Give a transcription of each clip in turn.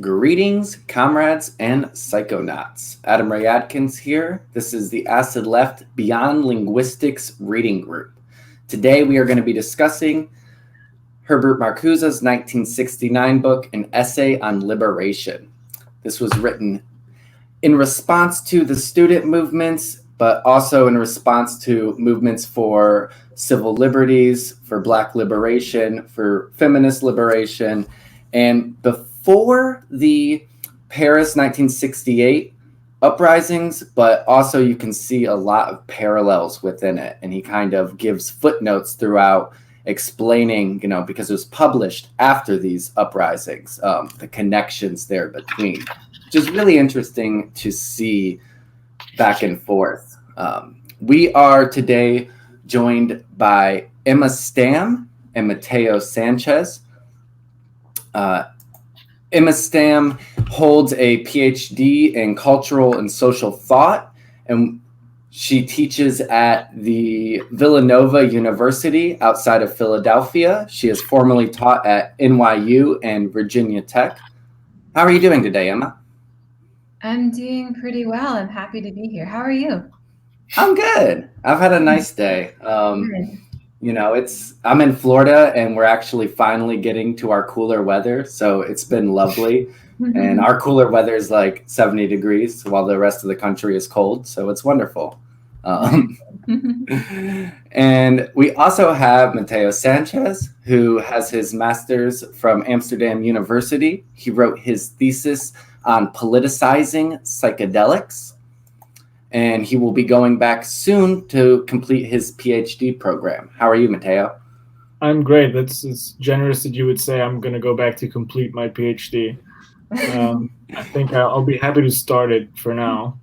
Greetings, comrades and psychonauts. Adam Ray Adkins here. This is the Acid Left Beyond Linguistics reading group. Today we are going to be discussing Herbert Marcuse's 1969 book, An Essay on Liberation. This was written in response to the student movements, but also in response to movements for civil liberties, for Black liberation, for feminist liberation, and before the Paris 1968 uprisings, but also you can see a lot of parallels within it. And he kind of gives footnotes throughout explaining, because it was published after these uprisings, the connections there between, which is really interesting to see back and forth. We are today joined by Emma Stamm and Mateo Sanchez. Emma Stamm holds a Ph.D. in cultural and social thought, and she teaches at the Villanova University outside of Philadelphia. She has formerly taught at NYU and Virginia Tech. How are you doing today, Emma? I'm doing pretty well. I'm happy to be here. How are you? I'm good. I've had a nice day. I'm in Florida and we're actually finally getting to our cooler weather. So it's been lovely. And our cooler weather is like 70 degrees while the rest of the country is cold. So it's wonderful. And we also have Mateo Sanchez, who has his master's from Amsterdam University. He wrote his thesis on politicizing psychedelics. And he will be going back soon to complete his PhD program. How are you, Mateo? I'm great. It's generous that you would say I'm going to go back to complete my PhD. I think I'll be happy to start it for now.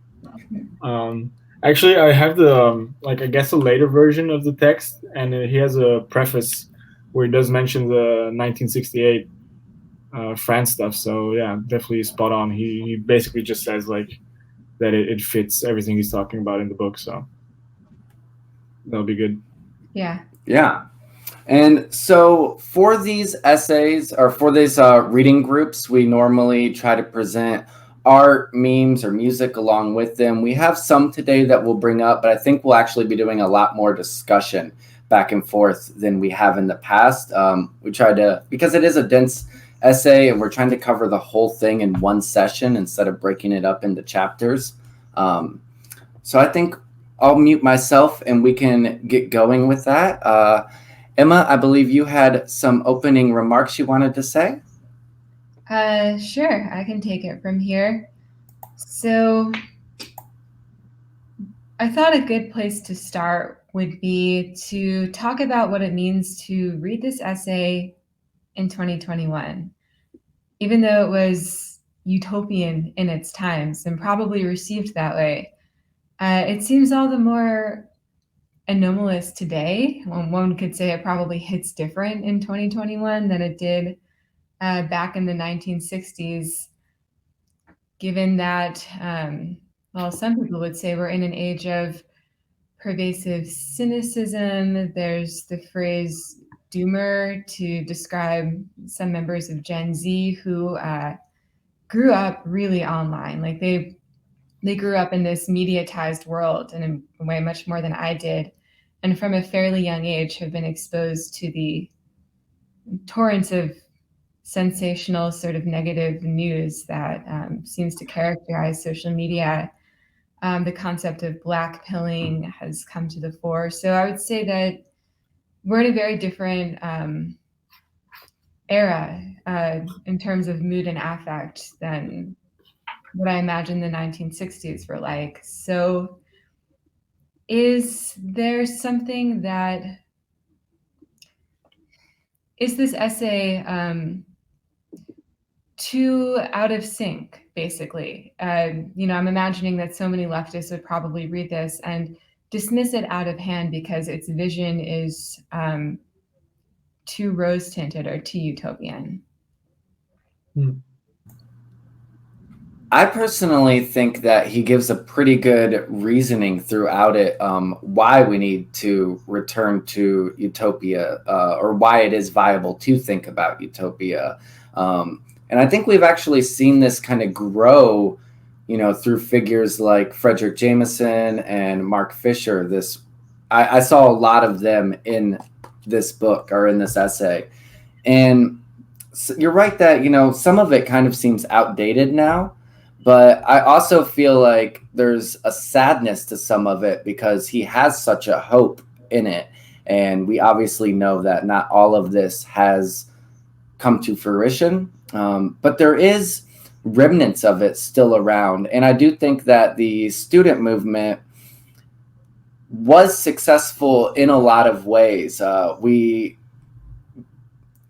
Actually, I have the, a later version of the text, and he has a preface where he does mention the 1968 France stuff. So, yeah, definitely spot on. He basically just says, that it fits everything he's talking about in the book. So that'll be good. Yeah. Yeah. And so for these essays or for these reading groups, we normally try to present art, memes, or music along with them. We have some today that we'll bring up, but I think we'll actually be doing a lot more discussion back and forth than we have in the past. We try to, because it is a dense essay and we're trying to cover the whole thing in one session instead of breaking it up into chapters. So I think I'll mute myself and we can get going with that. Emma, I believe you had some opening remarks you wanted to say. Sure, I can take it from here. So I thought a good place to start would be to talk about what it means to read this essay in 2021. Even though it was utopian in its times and probably received that way, it seems all the more anomalous today. One could say it probably hits different in 2021 than it did back in the 1960s, given that, some people would say we're in an age of pervasive cynicism. There's the phrase doomer to describe some members of Gen Z who grew up really online. They grew up in this mediatized world in a way much more than I did. And from a fairly young age have been exposed to the torrents of sensational sort of negative news that seems to characterize social media. The concept of blackpilling has come to the fore. So I would say that we're in a very different era in terms of mood and affect than what I imagine the 1960s were like. So is there something that, is this essay too out of sync, basically? I'm imagining that so many leftists would probably read this and dismiss it out of hand because its vision is too rose-tinted or too utopian. I personally think that he gives a pretty good reasoning throughout it, why we need to return to utopia, or why it is viable to think about utopia. And I think we've actually seen this kind of grow, through figures like Frederick Jameson and Mark Fisher. I saw a lot of them in this book or in this essay. And so you're right that, some of it kind of seems outdated now, but I also feel like there's a sadness to some of it because he has such a hope in it. And we obviously know that not all of this has come to fruition, but there is remnants of it still around. And I do think that the student movement was successful in a lot of ways. But we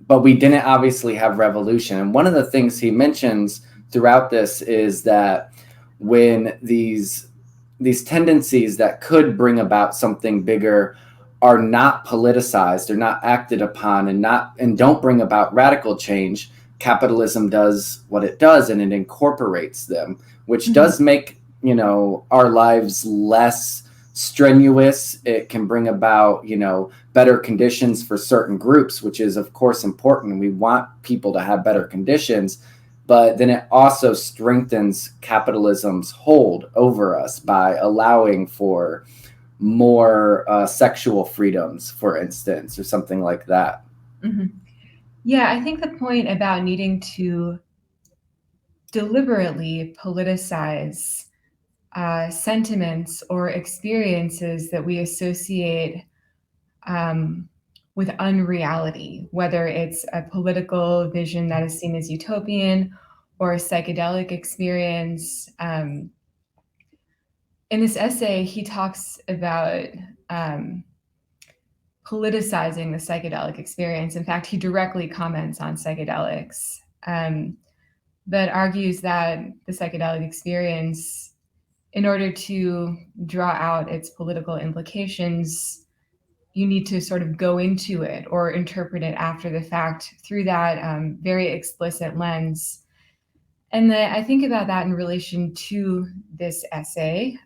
didn't obviously have revolution. And one of the things he mentions throughout this is that when these tendencies that could bring about something bigger are not politicized, they're not acted upon, and don't bring about radical change, capitalism does what it does, and it incorporates them, which does make, our lives less strenuous. It can bring about, better conditions for certain groups, which is of course important. We want people to have better conditions, but then it also strengthens capitalism's hold over us by allowing for more sexual freedoms, for instance, or something like that. Mm-hmm. Yeah, I think the point about needing to deliberately politicize sentiments or experiences that we associate with unreality, whether it's a political vision that is seen as utopian or a psychedelic experience. In this essay, he talks about politicizing the psychedelic experience. In fact, he directly comments on psychedelics, but argues that the psychedelic experience, in order to draw out its political implications, you need to sort of go into it or interpret it after the fact through that very explicit lens. And I think about that in relation to this essay.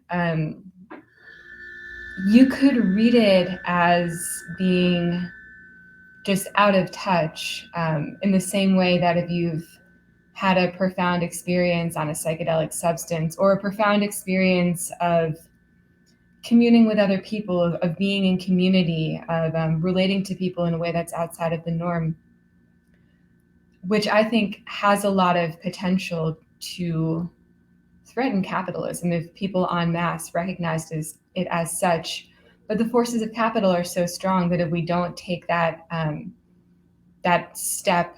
You could read it as being just out of touch, in the same way that if you've had a profound experience on a psychedelic substance or a profound experience of communing with other people, of being in community, of relating to people in a way that's outside of the norm, which I think has a lot of potential to threaten capitalism if people en masse recognized it as such. But the forces of capital are so strong that if we don't take that step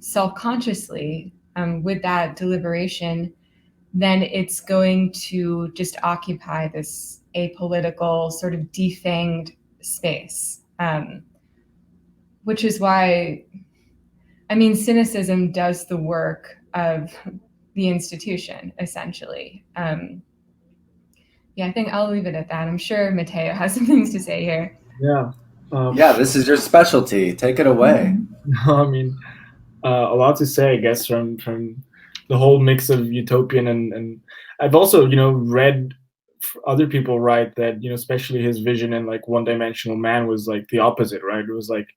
self-consciously with that deliberation, then it's going to just occupy this apolitical sort of defanged space, which is why, cynicism does the work of the institution, essentially. I think I'll leave it at that. I'm sure Mateo has some things to say here. Yeah. This is your specialty. Take it away. A lot to say, I guess, from the whole mix of utopian and I've also, read other people write that, especially his vision in like One-Dimensional Man was like the opposite, right? It was like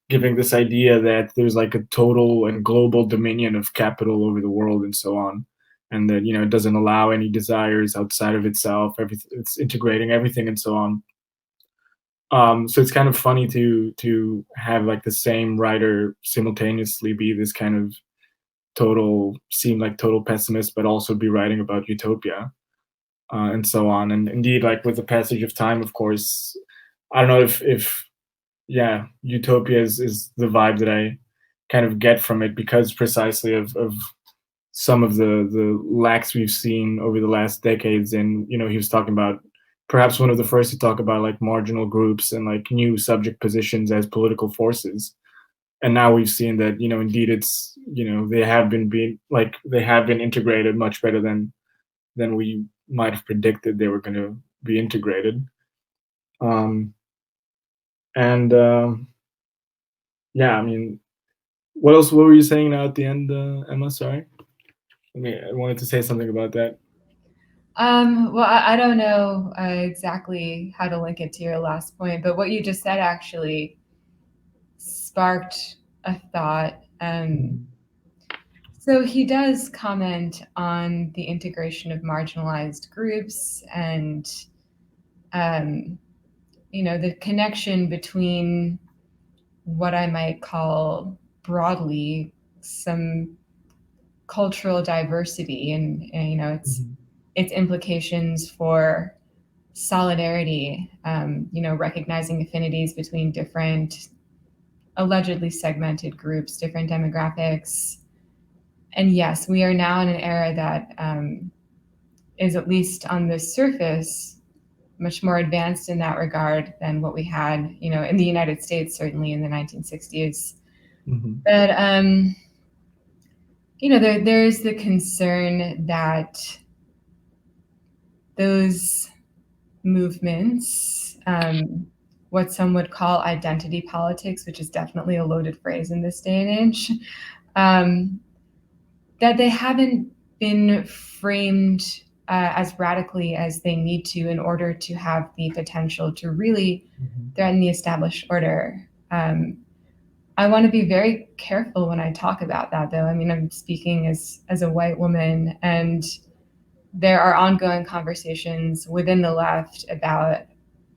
giving this idea that there's like a total and global dominion of capital over the world and so on. And that, it doesn't allow any desires outside of itself. It's integrating everything and so on. So it's kind of funny to have like the same writer simultaneously be this kind of total pessimist, but also be writing about utopia and so on. And indeed, like with the passage of time, of course, I don't know if utopia is the vibe that I kind of get from it, because precisely of some of the lacks we've seen over the last decades. And, he was talking about perhaps one of the first to talk about like marginal groups and like new subject positions as political forces. And now we've seen that, indeed it's, they have been integrated much better than we might have predicted they were going to be integrated. What else? What were you saying now at the end, Emma? Sorry. I wanted to say something about that. Well, I don't know exactly how to link it to your last point, but what you just said actually sparked a thought. So he does comment on the integration of marginalized groups and, the connection between what I might call broadly some cultural diversity and its implications for solidarity, recognizing affinities between different allegedly segmented groups, different demographics. And yes, we are now in an era that is, at least on the surface, much more advanced in that regard than what we had, in the United States, certainly in the 1960s. But, there's the concern that those movements, what some would call identity politics, which is definitely a loaded phrase in this day and age, that they haven't been framed as radically as they need to in order to have the potential to really threaten the established order. I want to be very careful when I talk about that, though. I mean, I'm speaking as a white woman, and there are ongoing conversations within the left about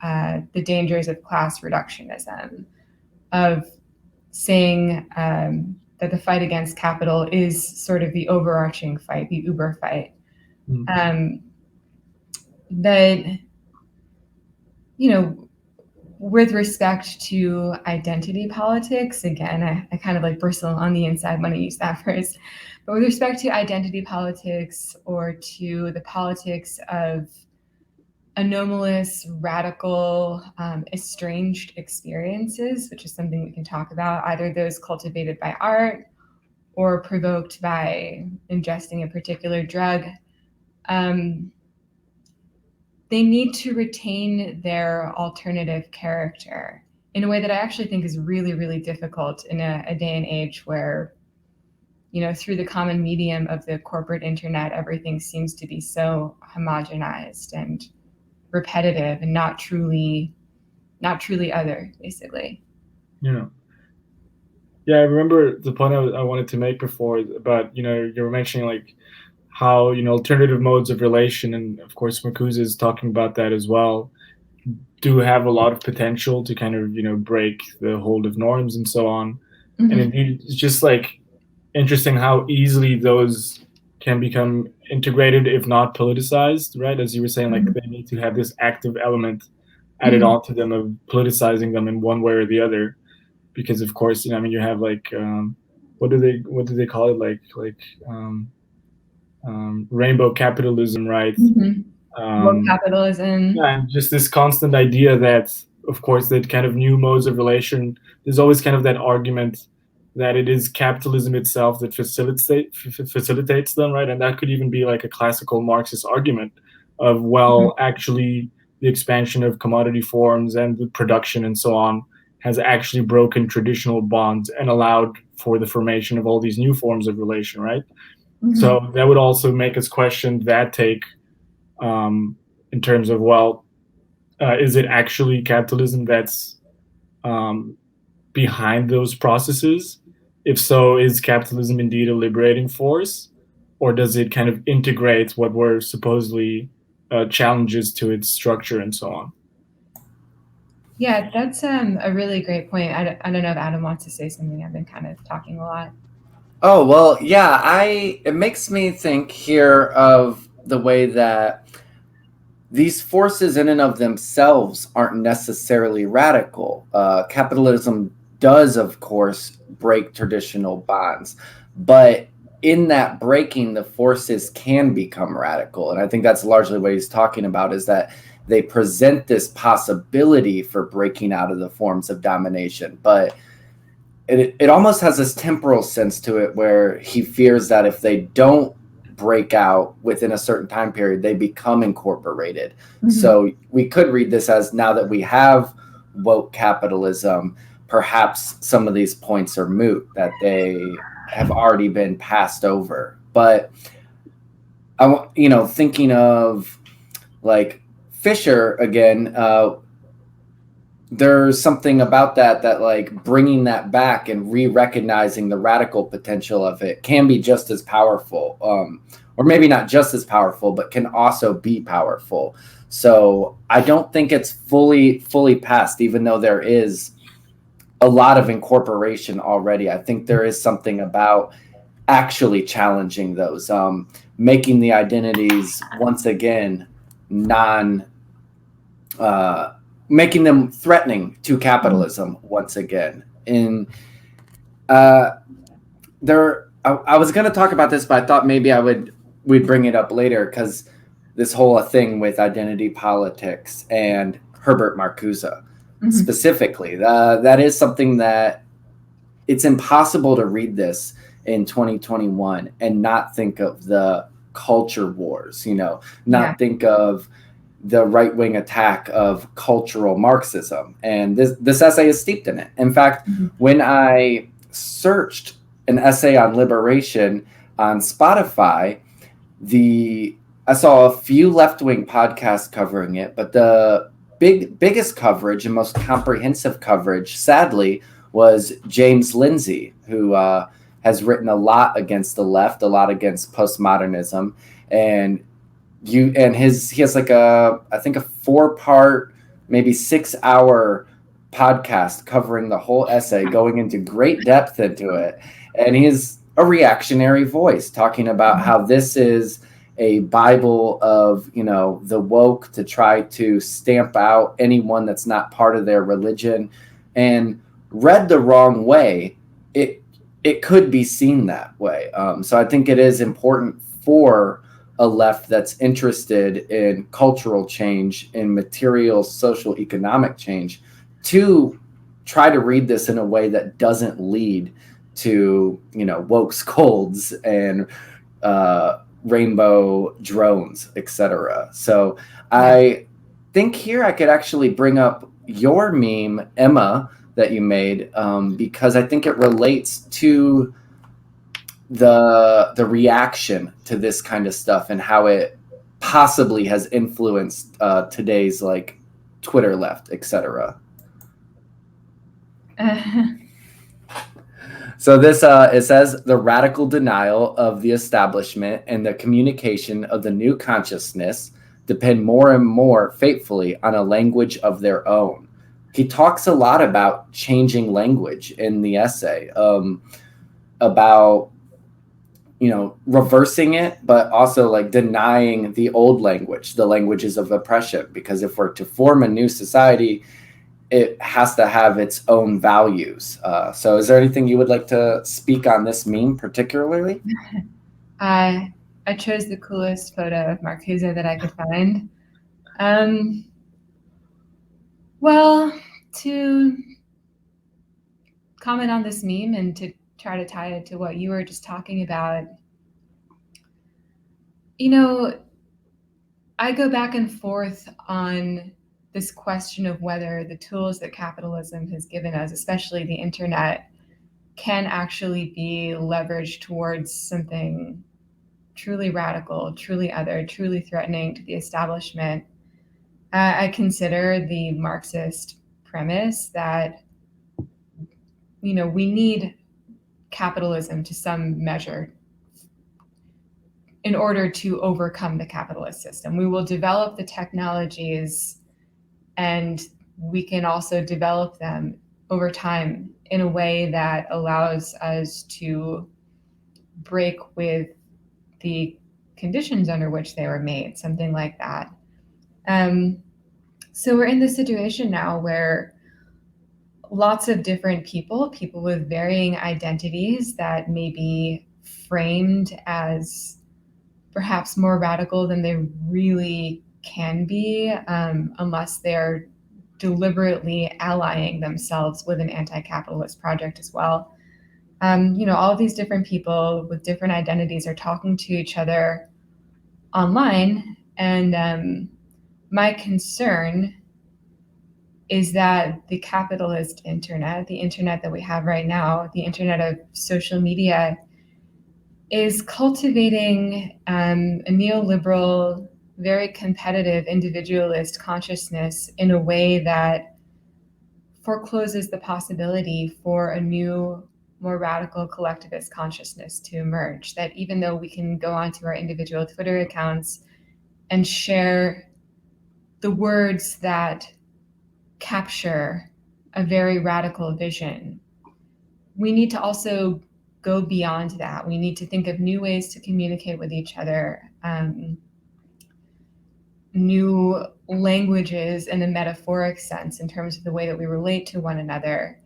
the dangers of class reductionism, of saying that the fight against capital is sort of the overarching fight, the Uber fight. That, with respect to identity politics, again, I kind of like bristle on the inside when I use that phrase, but with respect to identity politics or to the politics of anomalous, radical, estranged experiences, which is something we can talk about, either those cultivated by art or provoked by ingesting a particular drug, they need to retain their alternative character in a way that I actually think is really, really difficult in a day and age where, through the common medium of the corporate internet, everything seems to be so homogenized and repetitive and not truly other, basically. Yeah, I remember the point I wanted to make before about, you were mentioning like how, alternative modes of relation, and of course Marcuse is talking about that as well, do have a lot of potential to kind of, break the hold of norms and so on. And indeed, it's just like interesting how easily those can become integrated, if not politicized, right? As you were saying, like they need to have this active element added onto them of politicizing them in one way or the other. Because of course, you have like, what do they call it? Rainbow capitalism, right? Capitalism. Yeah, and just this constant idea that, of course, that kind of new modes of relation, there's always kind of that argument that it is capitalism itself that facilitates them, right? And that could even be like a classical Marxist argument of, well, actually, the expansion of commodity forms and the production and so on has actually broken traditional bonds and allowed for the formation of all these new forms of relation, right? So that would also make us question that take in terms of, well, is it actually capitalism that's behind those processes? If so, is capitalism indeed a liberating force, or does it kind of integrate what were supposedly challenges to its structure and so on? Yeah, that's a really great point. I don't know if Adam wants to say something. I've been kind of talking a lot. Oh, well, yeah, it makes me think here of the way that these forces in and of themselves aren't necessarily radical. Capitalism does, of course, break traditional bonds, but in that breaking, the forces can become radical. And I think that's largely what he's talking about, is that they present this possibility for breaking out of the forms of domination, but it almost has this temporal sense to it where he fears that if they don't break out within a certain time period, they become incorporated. So we could read this as, now that we have woke capitalism, perhaps some of these points are moot, that they have already been passed over. But thinking of like Fisher again, there's something about that like bringing that back and re-recognizing the radical potential of it can be just as powerful, or maybe not just as powerful, but can also be powerful. So I don't think it's fully past, even though there is a lot of incorporation already. I think there is something about actually challenging those, making the identities once again making them threatening to capitalism once again. And I was going to talk about this, but I thought maybe we'd bring it up later, because this whole thing with identity politics and Herbert Marcuse specifically, that is something that it's impossible to read this in 2021 and not think of the culture wars, think of the right-wing attack of cultural Marxism. And this essay is steeped in it. In fact, when I searched an essay on liberation on Spotify, I saw a few left-wing podcasts covering it, but the biggest coverage and most comprehensive coverage, sadly, was James Lindsay, who has written a lot against the left, a lot against postmodernism, and he has like I think a 4-part, maybe 6-hour podcast covering the whole essay, going into great depth into it. And he's a reactionary voice talking about how this is a Bible of, the woke to try to stamp out anyone that's not part of their religion. And read the wrong way, it could be seen that way. So I think it is important for a left that's interested in cultural change, in material, social, economic change, to try to read this in a way that doesn't lead to, woke scolds and rainbow drones, etc. So I think here I could actually bring up your meme, Emma, that you made, because I think it relates to the reaction to this kind of stuff and how it possibly has influenced today's like Twitter left, etc. So this it says the radical denial of the establishment and the communication of the new consciousness depend more and more fatefully on a language of their own. He talks a lot about changing language in the essay, about reversing it, but also like denying the old language, the languages of oppression, because if we're to form a new society, it has to have its own values. So is there anything you would like to speak on this meme particularly? I chose the coolest photo of Marcuse that I could find. Well, to comment on this meme and to try to tie it to what you were just talking about, I go back and forth on this question of whether the tools that capitalism has given us, especially the internet, can actually be leveraged towards something truly radical, truly other, truly threatening to the establishment. I consider the Marxist premise that, we need capitalism to some measure in order to overcome the capitalist system. We will develop the technologies, and we can also develop them over time in a way that allows us to break with the conditions under which they were made, something like that. So we're in this situation now where lots of different people with varying identities that may be framed as perhaps more radical than they really can be, unless they're deliberately allying themselves with an anti-capitalist project as well. All of these different people with different identities are talking to each other online, and my concern is that the capitalist internet, the internet that we have right now, the internet of social media, is cultivating a neoliberal, very competitive individualist consciousness in a way that forecloses the possibility for a new, more radical collectivist consciousness to emerge. That even though we can go onto our individual Twitter accounts and share the words that capture a very radical vision, we need to also go beyond that. We need to think of new ways to communicate with each other, new languages in a metaphoric sense in terms of the way that we relate to one another,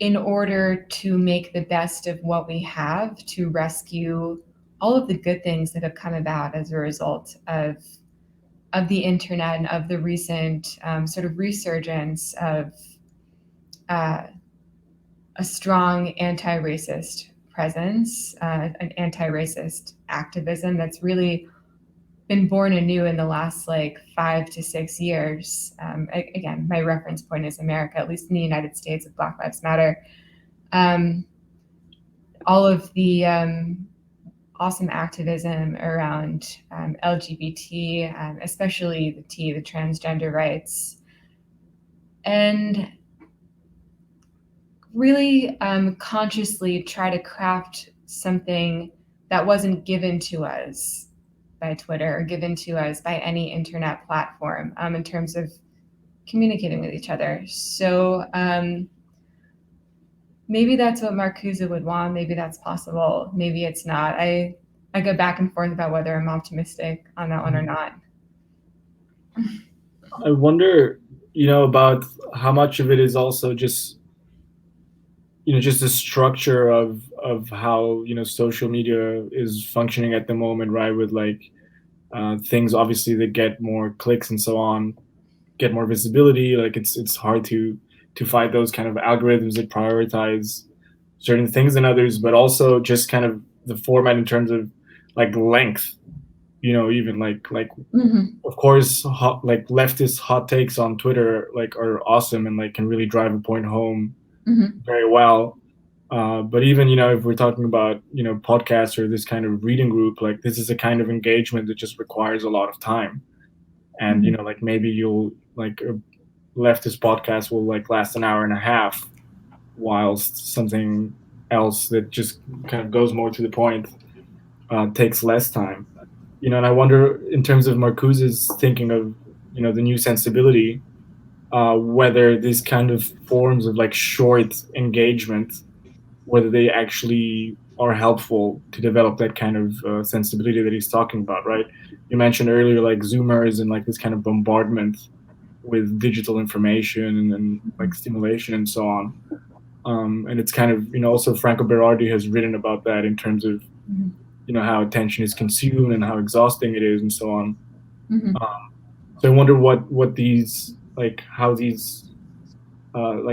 in order to make the best of what we have, to rescue all of the good things that have come about as a result of the internet and of the recent sort of resurgence of a strong anti-racist presence, an anti-racist activism that's really been born anew in the last 5 to 6 years. Again, my reference point is America, at least in the United States with Black Lives Matter. All of the awesome activism around LGBT, especially the transgender rights, and really consciously try to craft something that wasn't given to us by Twitter or given to us by any internet platform in terms of communicating with each other. So maybe that's what Marcuse would want. Maybe that's possible. Maybe it's not. I go back and forth about whether I'm optimistic on that one or not. I wonder, about how much of it is also just just the structure of how social media is functioning at the moment, right? With things obviously that get more clicks and so on, get more visibility. It's hard to fight those kind of algorithms that prioritize certain things than others, but also just kind of the format in terms of length. Even of course, leftist hot takes on Twitter are awesome and can really drive a point home very well. But even, if we're talking about, podcasts or this kind of reading group, this is a kind of engagement that just requires a lot of time. And, maybe you'll a leftist podcast will last an hour and a half, whilst something else that just kind of goes more to the point takes less time. And I wonder, in terms of Marcuse's thinking of, the new sensibility, whether these kind of forms of short engagement, whether they actually are helpful to develop that kind of sensibility that he's talking about, right? You mentioned earlier Zoomers and this kind of bombardment with digital information and stimulation and so on. And it's kind of, also Franco Berardi has written about that in terms of, how attention is consumed and how exhausting it is and so on. So I wonder what these, how these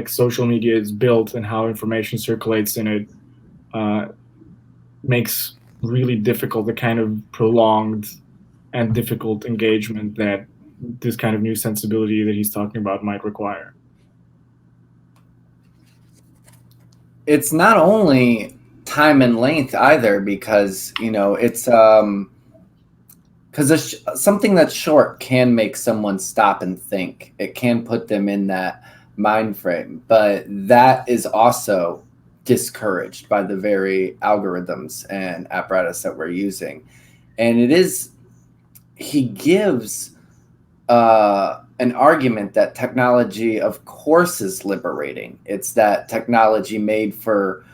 social media is built and how information circulates in it makes really difficult the kind of prolonged and difficult engagement that this kind of new sensibility that he's talking about might require. It's not only time and length either, because it's because something that's short can make someone stop and think. It can put them in that mind frame, but that is also discouraged by the very algorithms and apparatus that we're using. And he gives an argument that technology, of course, is liberating. It's that technology made for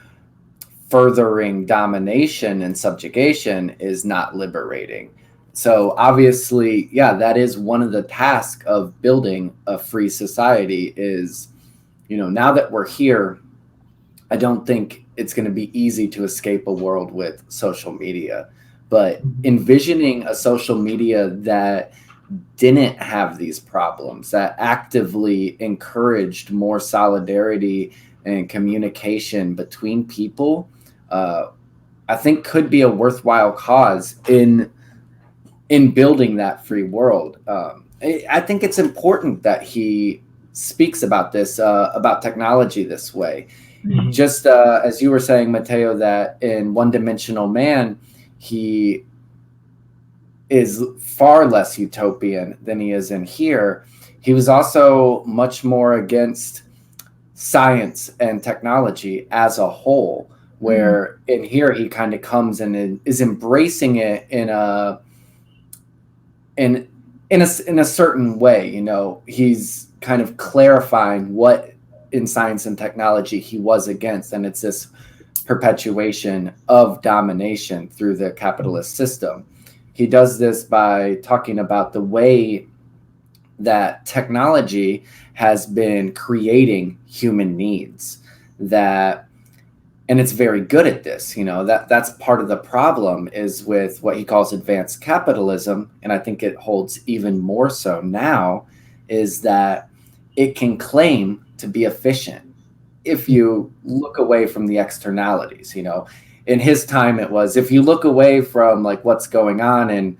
furthering domination and subjugation is not liberating. So obviously, that is one of the tasks of building a free society is, now that we're here, I don't think it's going to be easy to escape a world with social media, but envisioning a social media that didn't have these problems, that actively encouraged more solidarity and communication between people, I think could be a worthwhile cause in building that free world. I think it's important that he speaks about this, about technology this way. Just as you were saying, Mateo, that in One Dimensional Man, he is far less utopian than he is in here. he was also much more against science and technology as a whole, where in here he kind of comes and is embracing it in a certain way. You know, he's kind of clarifying what in science and technology he was against, and it's this perpetuation of domination through the capitalist system. He does this by talking about the way that technology has been creating human needs, and it's very good at this. You know, that's part of the problem is with what he calls advanced capitalism, and I think it holds even more so now, is that it can claim to be efficient if you look away from the externalities. You know, in his time it was, if you look away from like what's going on in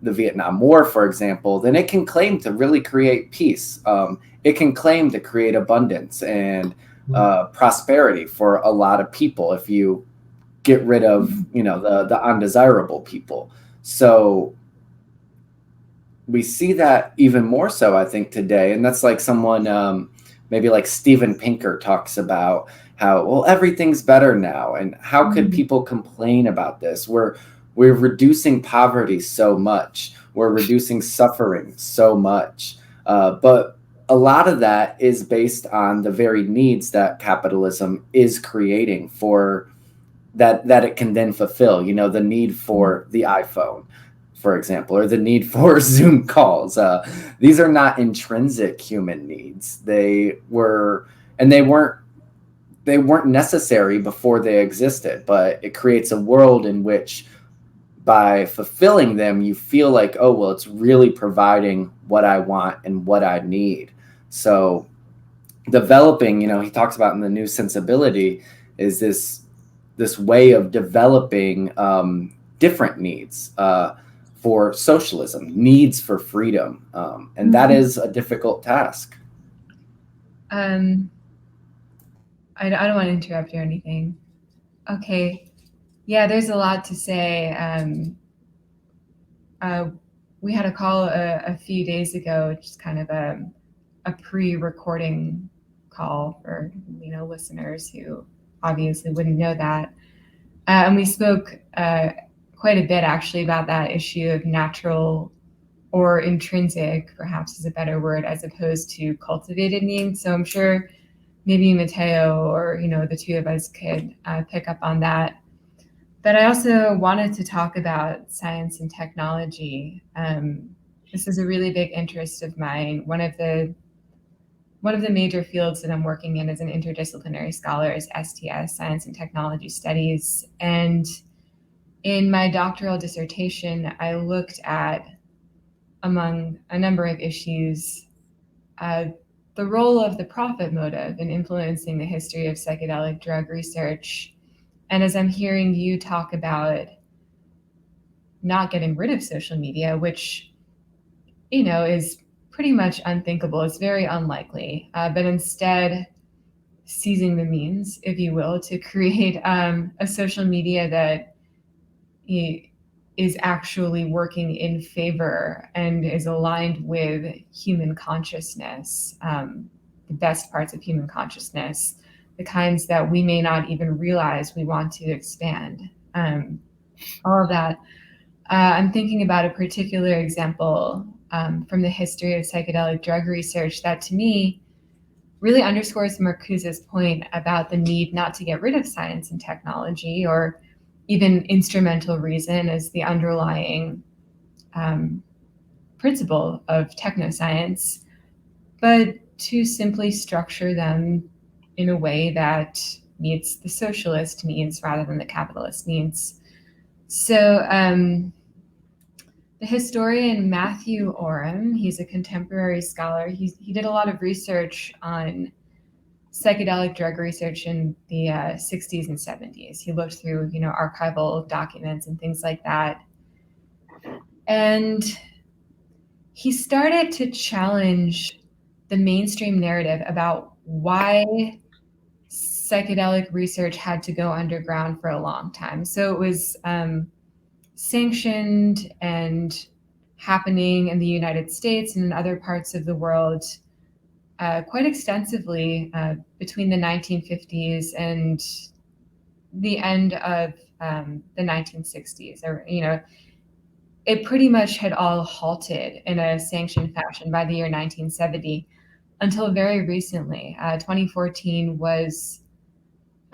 the Vietnam War, for example, then it can claim to really create peace. It can claim to create abundance and prosperity for a lot of people if you get rid of, you know, the undesirable people. So we see that even more so, I think, today. And that's like someone, maybe like Steven Pinker talks about how, well, everything's better now. And how could people complain about this? We're reducing poverty so much. We're reducing suffering so much. But a lot of that is based on the very needs that capitalism is creating for that it can then fulfill. You know, the need for the iPhone, for example, or the need for Zoom calls. These are not intrinsic human needs. They weren't necessary before they existed, but it creates a world in which by fulfilling them, you feel like, oh, well, it's really providing what I want and what I need. So developing, you know, he talks about in the New Sensibility is this way of developing different needs for socialism, needs for freedom. And that is a difficult task. I don't want to interrupt you or anything. Okay. Yeah, there's a lot to say. We had a call a few days ago, just kind of a pre-recording call for, you know, listeners who obviously wouldn't know that. And we spoke quite a bit actually about that issue of natural or intrinsic, perhaps is a better word, as opposed to cultivated needs. So I'm sure maybe Mateo or, you know, the two of us could pick up on that. But I also wanted to talk about science and technology. This is a really big interest of mine. One of the major fields that I'm working in as an interdisciplinary scholar is STS, Science and Technology Studies. And in my doctoral dissertation, I looked at, among a number of issues, the role of the profit motive in influencing the history of psychedelic drug research. And as I'm hearing you talk about not getting rid of social media, which, you know, is pretty much unthinkable, it's very unlikely, but instead seizing the means, if you will, to create a social media that is actually working in favor and is aligned with human consciousness, the best parts of human consciousness, the kinds that we may not even realize we want to expand. All of that. I'm thinking about a particular example from the history of psychedelic drug research that to me really underscores Marcuse's point about the need not to get rid of science and technology, or even instrumental reason as the underlying principle of technoscience, but to simply structure them in a way that meets the socialist needs rather than the capitalist needs. So the historian Matthew Oram, he's a contemporary scholar. He did a lot of research on psychedelic drug research in the 60s and 70s. He looked through, you know, archival documents and things like that. And he started to challenge the mainstream narrative about why psychedelic research had to go underground for a long time. So it was sanctioned and happening in the United States and in other parts of the world quite extensively between the 1950s and the end of the 1960s. Or, it pretty much had all halted in a sanctioned fashion by the year 1970 until very recently. 2014 was,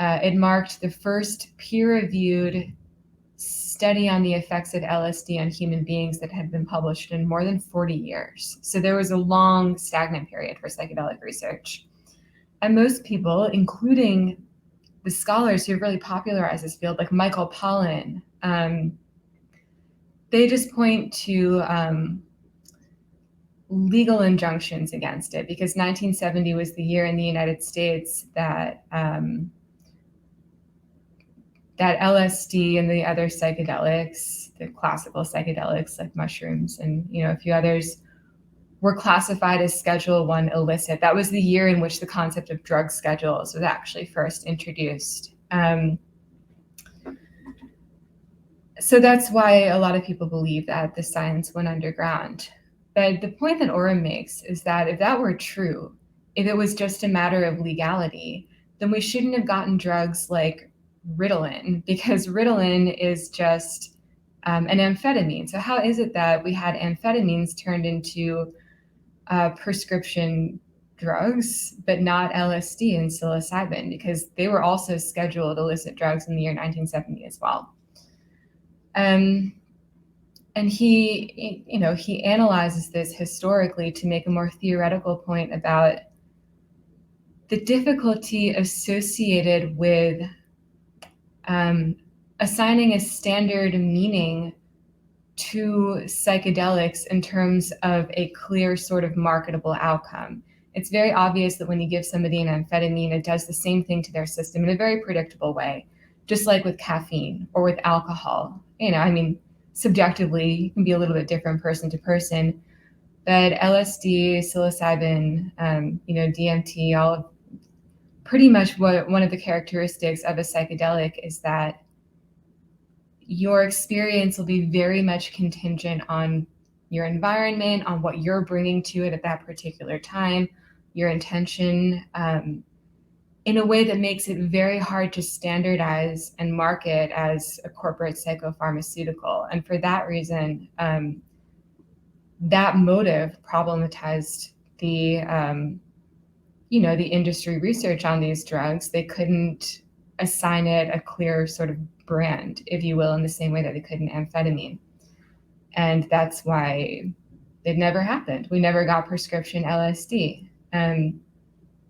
it marked the first peer-reviewed study on the effects of LSD on human beings that had been published in more than 40 years. So there was a long stagnant period for psychedelic research. And most people, including the scholars who have really popularized this field, like Michael Pollan, they just point to legal injunctions against it, because 1970 was the year in the United States that that LSD and the other psychedelics, the classical psychedelics like mushrooms and a few others, were classified as Schedule I illicit. That was the year in which the concept of drug schedules was actually first introduced. So that's why a lot of people believe that the science went underground. But the point that Orem makes is that if that were true, if it was just a matter of legality, then we shouldn't have gotten drugs like Ritalin, because Ritalin is just an amphetamine. So how is it that we had amphetamines turned into prescription drugs, but not LSD and psilocybin, because they were also scheduled illicit drugs in the year 1970 as well. And he analyzes this historically to make a more theoretical point about the difficulty associated with assigning a standard meaning to psychedelics in terms of a clear sort of marketable outcome. It's very obvious that when you give somebody an amphetamine, it does the same thing to their system in a very predictable way, just like with caffeine or with alcohol. Subjectively, you can be a little bit different person to person, but LSD, psilocybin, DMT, all of pretty much one of the characteristics of a psychedelic is that your experience will be very much contingent on your environment, on what you're bringing to it at that particular time, your intention, in a way that makes it very hard to standardize and market as a corporate psychopharmaceutical. And for that reason, that motive problematized the industry research on these drugs. They couldn't assign it a clear sort of brand, if you will, in the same way that they could in amphetamine. And that's why it never happened. We never got prescription LSD.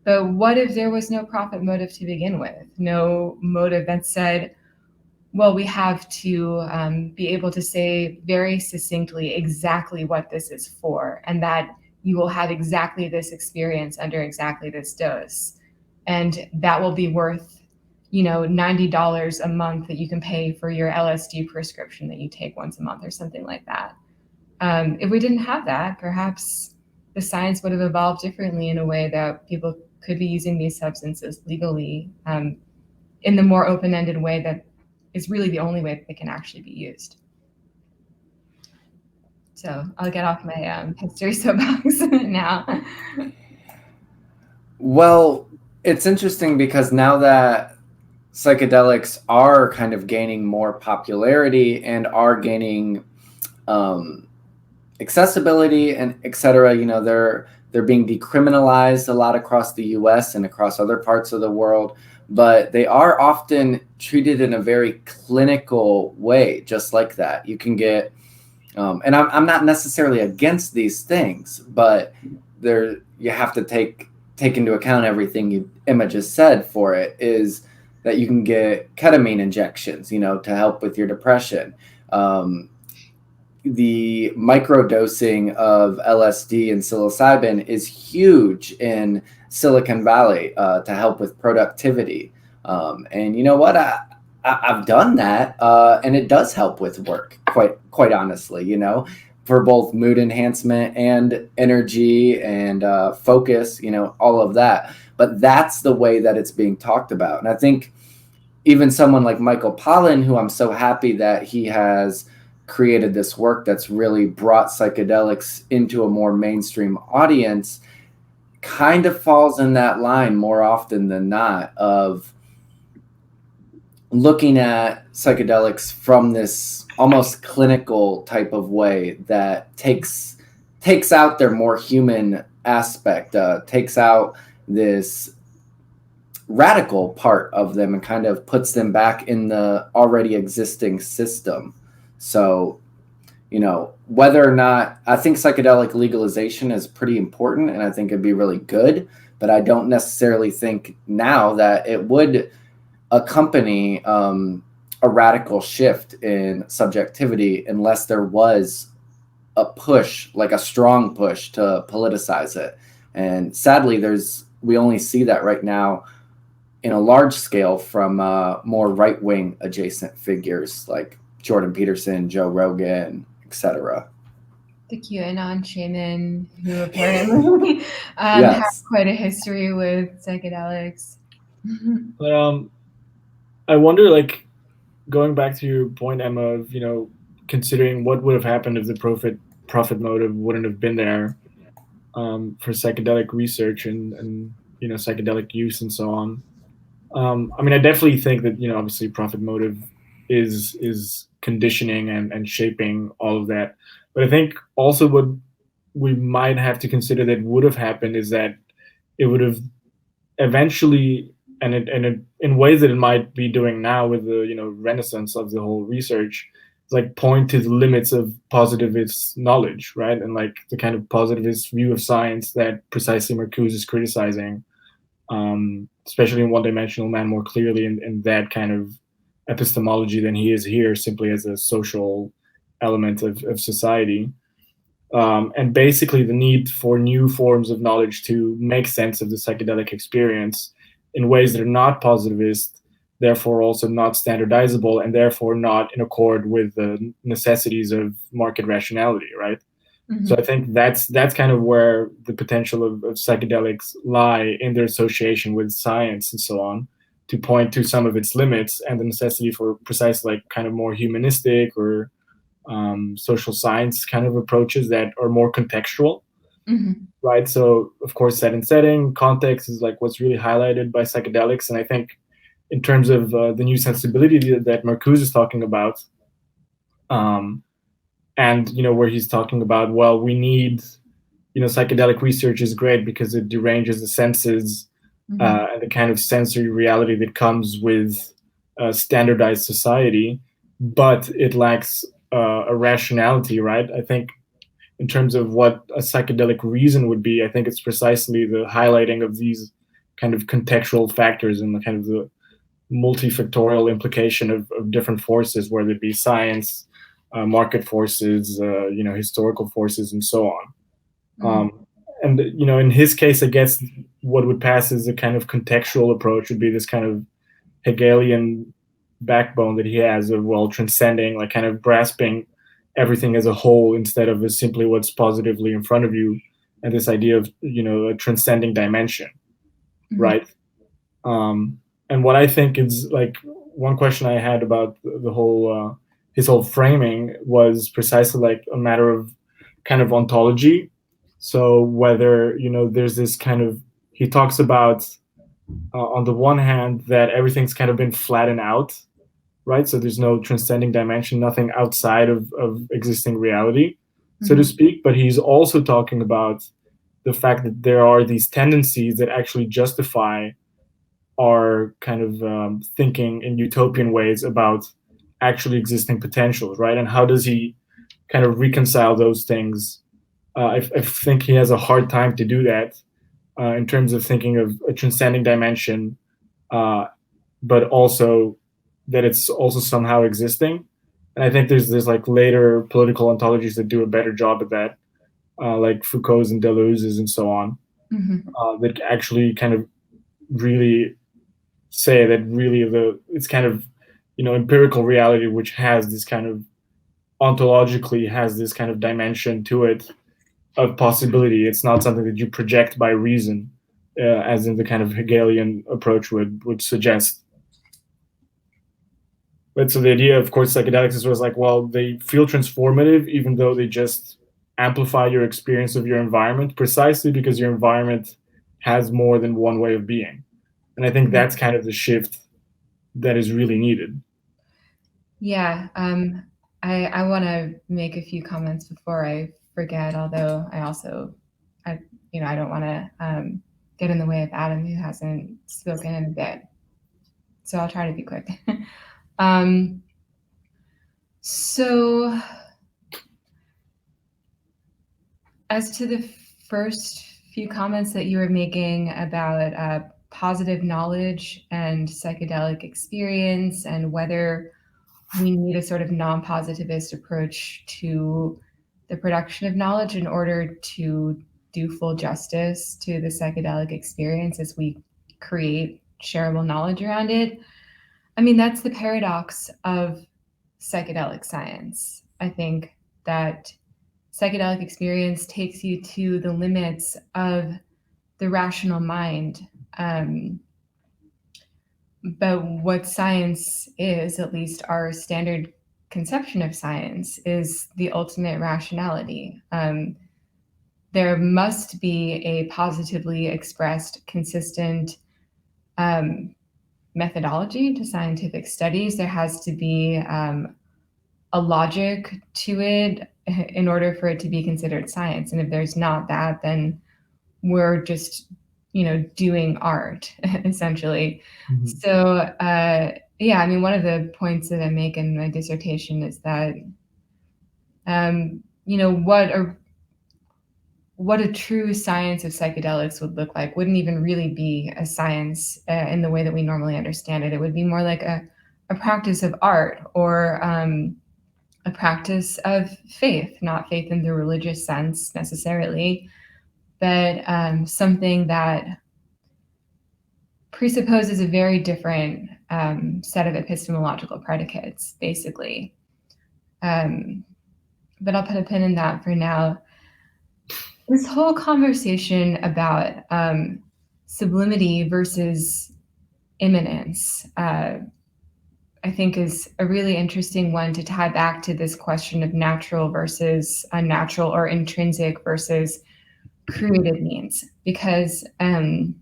But what if there was no profit motive to begin with? No motive that said, well, we have to be able to say very succinctly exactly what this is for, and that you will have exactly this experience under exactly this dose. And that will be worth, $90 a month that you can pay for your LSD prescription that you take once a month or something like that. If we didn't have that, perhaps the science would have evolved differently in a way that people could be using these substances legally in the more open-ended way that is really the only way that they can actually be used. So I'll get off my history soapbox now. Well, it's interesting because now that psychedelics are kind of gaining more popularity and are gaining accessibility and et cetera, they're being decriminalized a lot across the US and across other parts of the world, but they are often treated in a very clinical way, just like that. You can get, and I'm not necessarily against these things, but you have to take into account everything Emma just said for it, is that you can get ketamine injections, to help with your depression. The microdosing of LSD and psilocybin is huge in Silicon Valley to help with productivity. And you know what? I've done that, and it does help with work, quite honestly, for both mood enhancement and energy and focus, all of that. But that's the way that it's being talked about. And I think even someone like Michael Pollan, who I'm so happy that he has created this work that's really brought psychedelics into a more mainstream audience kind of falls in that line more often than not of looking at psychedelics from this almost clinical type of way that takes out their more human aspect, takes out this radical part of them and kind of puts them back in the already existing system. So, whether or not, I think psychedelic legalization is pretty important and I think it'd be really good, but I don't necessarily think now that it would accompany a radical shift in subjectivity unless there was a push, like a strong push to politicize it. And sadly, we only see that right now in a large scale from more right-wing adjacent figures like Jordan Peterson, Joe Rogan, etc. The QAnon shaman who apparently Yes. has quite a history with psychedelics. But I wonder, like, going back to your point, Emma, of considering what would have happened if the profit motive wouldn't have been there for psychedelic research and psychedelic use and so on. I mean, I definitely think that obviously profit motive is conditioning and shaping all of that. But I think also what we might have to consider that would have happened is that it would have eventually, and in ways that it might be doing now with the renaissance of the whole research, like point to the limits of positivist knowledge, right? And like the kind of positivist view of science that precisely Marcuse is criticizing, especially in One-Dimensional Man more clearly in that kind of epistemology than he is here, simply as a social element of society. And basically the need for new forms of knowledge to make sense of the psychedelic experience in ways that are not positivist, therefore also not standardizable, and therefore not in accord with the necessities of market rationality, right? Mm-hmm. So I think that's kind of where the potential of psychedelics lie in their association with science and so on, to point to some of its limits and the necessity for precise, like, kind of more humanistic or social science kind of approaches that are more contextual. Mm-hmm. Right. So of course, setting, context is like what's really highlighted by psychedelics. And I think in terms of the new sensibility that Marcuse is talking about, and where he's talking about, well, we need, psychedelic research is great because it deranges the senses, mm-hmm. And the kind of sensory reality that comes with standardized society, but it lacks a rationality, right? I think in terms of what a psychedelic reason would be, I think it's precisely the highlighting of these kind of contextual factors and the kind of the multifactorial implication of different forces, whether it be science, market forces, historical forces, and so on. Mm-hmm. And in his case, I guess what would pass as a kind of contextual approach would be this kind of Hegelian backbone that he has of, well, transcending, like kind of grasping everything as a whole instead of as simply what's positively in front of you, and this idea of a transcending dimension, mm-hmm. right? And what I think is, like, one question I had about the whole his whole framing was precisely like a matter of kind of ontology. So whether there's this kind of, he talks about on the one hand that everything's kind of been flattened out, right? So there's no transcending dimension, nothing outside of existing reality, mm-hmm. so to speak. But he's also talking about the fact that there are these tendencies that actually justify our kind of thinking in utopian ways about actually existing potentials, right? And how does he kind of reconcile those things? I think he has a hard time to do that in terms of thinking of a transcending dimension, but also that it's also somehow existing. And I think there's like later political ontologies that do a better job at that, like Foucault's and Deleuze's and so on, mm-hmm. That actually kind of really say that really it's kind of empirical reality which has this kind of ontologically has this kind of dimension to it of possibility. It's not something that you project by reason, as in the kind of Hegelian approach would suggest. But so the idea of course psychedelics is was like, well, they feel transformative even though they just amplify your experience of your environment, precisely because your environment has more than one way of being. And I think that's kind of the shift that is really needed. Yeah, I want to make a few comments before I forget, although I also, I don't want to get in the way of Adam, who hasn't spoken in a bit. So I'll try to be quick. So as to the first few comments that you were making about positive knowledge and psychedelic experience, and whether we need a sort of non-positivist approach to the production of knowledge in order to do full justice to the psychedelic experience as we create shareable knowledge around it. I mean, that's the paradox of psychedelic science. I think that psychedelic experience takes you to the limits of the rational mind. But what science is, at least our standard conception of science, is the ultimate rationality. There must be a positively expressed, consistent methodology to scientific studies. There has to be a logic to it in order for it to be considered science. And if there's not that, then we're just doing art, essentially. Mm-hmm. So, yeah, I mean, one of the points that I make in my dissertation is that, what a true science of psychedelics would look like wouldn't even really be a science in the way that we normally understand it. It would be more like a practice of art, or a practice of faith, not faith in the religious sense necessarily, but something that presupposes a very different set of epistemological predicates, basically. But I'll put a pin in that for now. This whole conversation about sublimity versus immanence, I think, is a really interesting one to tie back to this question of natural versus unnatural, or intrinsic versus created means, because there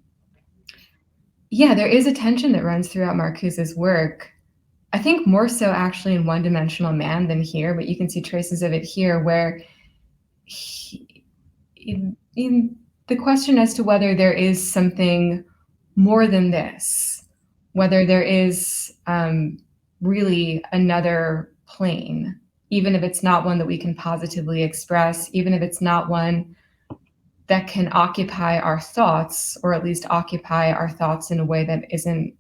is a tension that runs throughout Marcuse's work. I think more so actually in One Dimensional Man than here, but you can see traces of it here, where in the question as to whether there is something more than this, whether there is really another plane, even if it's not one that we can positively express, even if it's not one that can occupy our thoughts, or at least occupy our thoughts in a way that isn't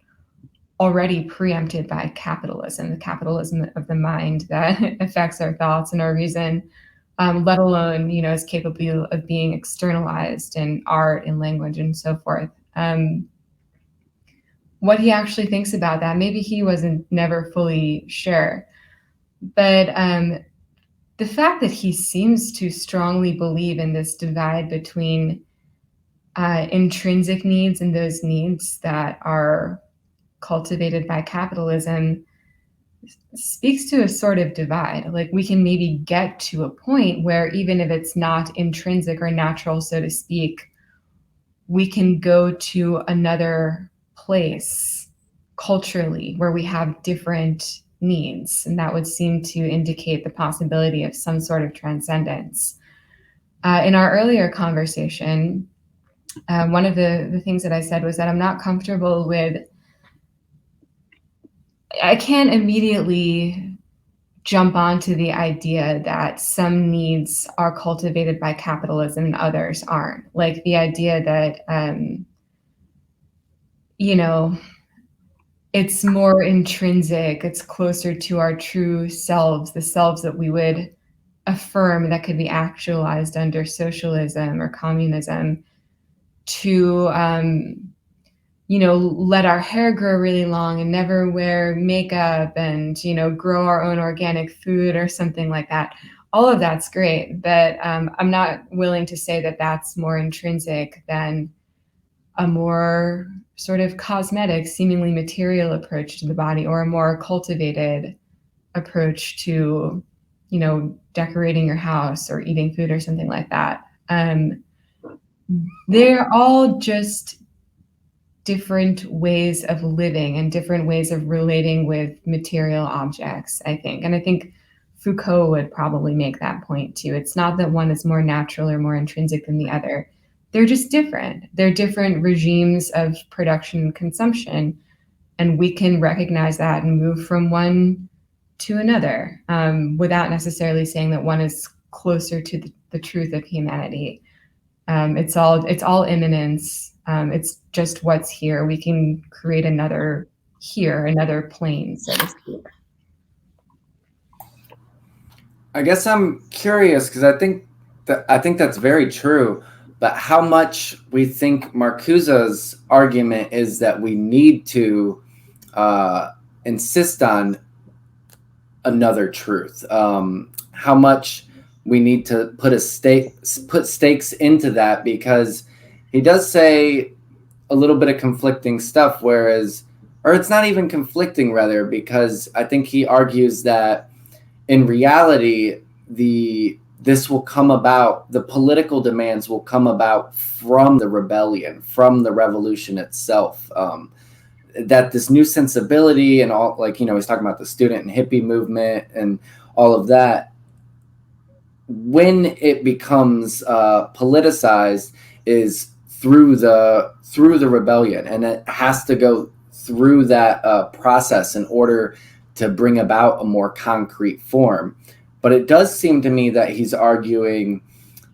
already preempted by capitalism, the capitalism of the mind that affects our thoughts and our reason, let alone, is capable of being externalized in art and language and so forth. What he actually thinks about that, maybe he wasn't never fully sure, but the fact that he seems to strongly believe in this divide between intrinsic needs and those needs that are cultivated by capitalism speaks to a sort of divide. Like, we can maybe get to a point where, even if it's not intrinsic or natural, so to speak, we can go to another place culturally where we have different needs, and that would seem to indicate the possibility of some sort of transcendence. In our earlier conversation, one of the things that I said was that I'm not comfortable with, I can't immediately jump onto the idea that some needs are cultivated by capitalism and others aren't. Like the idea that, it's more intrinsic, it's closer to our true selves, the selves that we would affirm that could be actualized under socialism or communism, to let our hair grow really long and never wear makeup, and grow our own organic food or something like that. All of that's great, but I'm not willing to say that that's more intrinsic than a more sort of cosmetic, seemingly material approach to the body, or a more cultivated approach to, decorating your house or eating food or something like that. They're all just different ways of living and different ways of relating with material objects, I think. And I think Foucault would probably make that point too. It's not that one is more natural or more intrinsic than the other. They're just different. They're different regimes of production and consumption. And we can recognize that and move from one to another without necessarily saying that one is closer to the truth of humanity. It's all immanence. It's just what's here. We can create another plane, so to speak. I guess I'm curious because I think that's very true. But how much we think Marcuse's argument is that we need to insist on another truth. How much we need to put stakes into that, because he does say a little bit of conflicting stuff, or it's not even conflicting, rather, because I think he argues that in reality, this will come about, the political demands will come about from the rebellion, from the revolution itself. That this new sensibility and all, he's talking about the student and hippie movement and all of that, when it becomes politicized, is through the rebellion, and it has to go through that process in order to bring about a more concrete form. But it does seem to me that he's arguing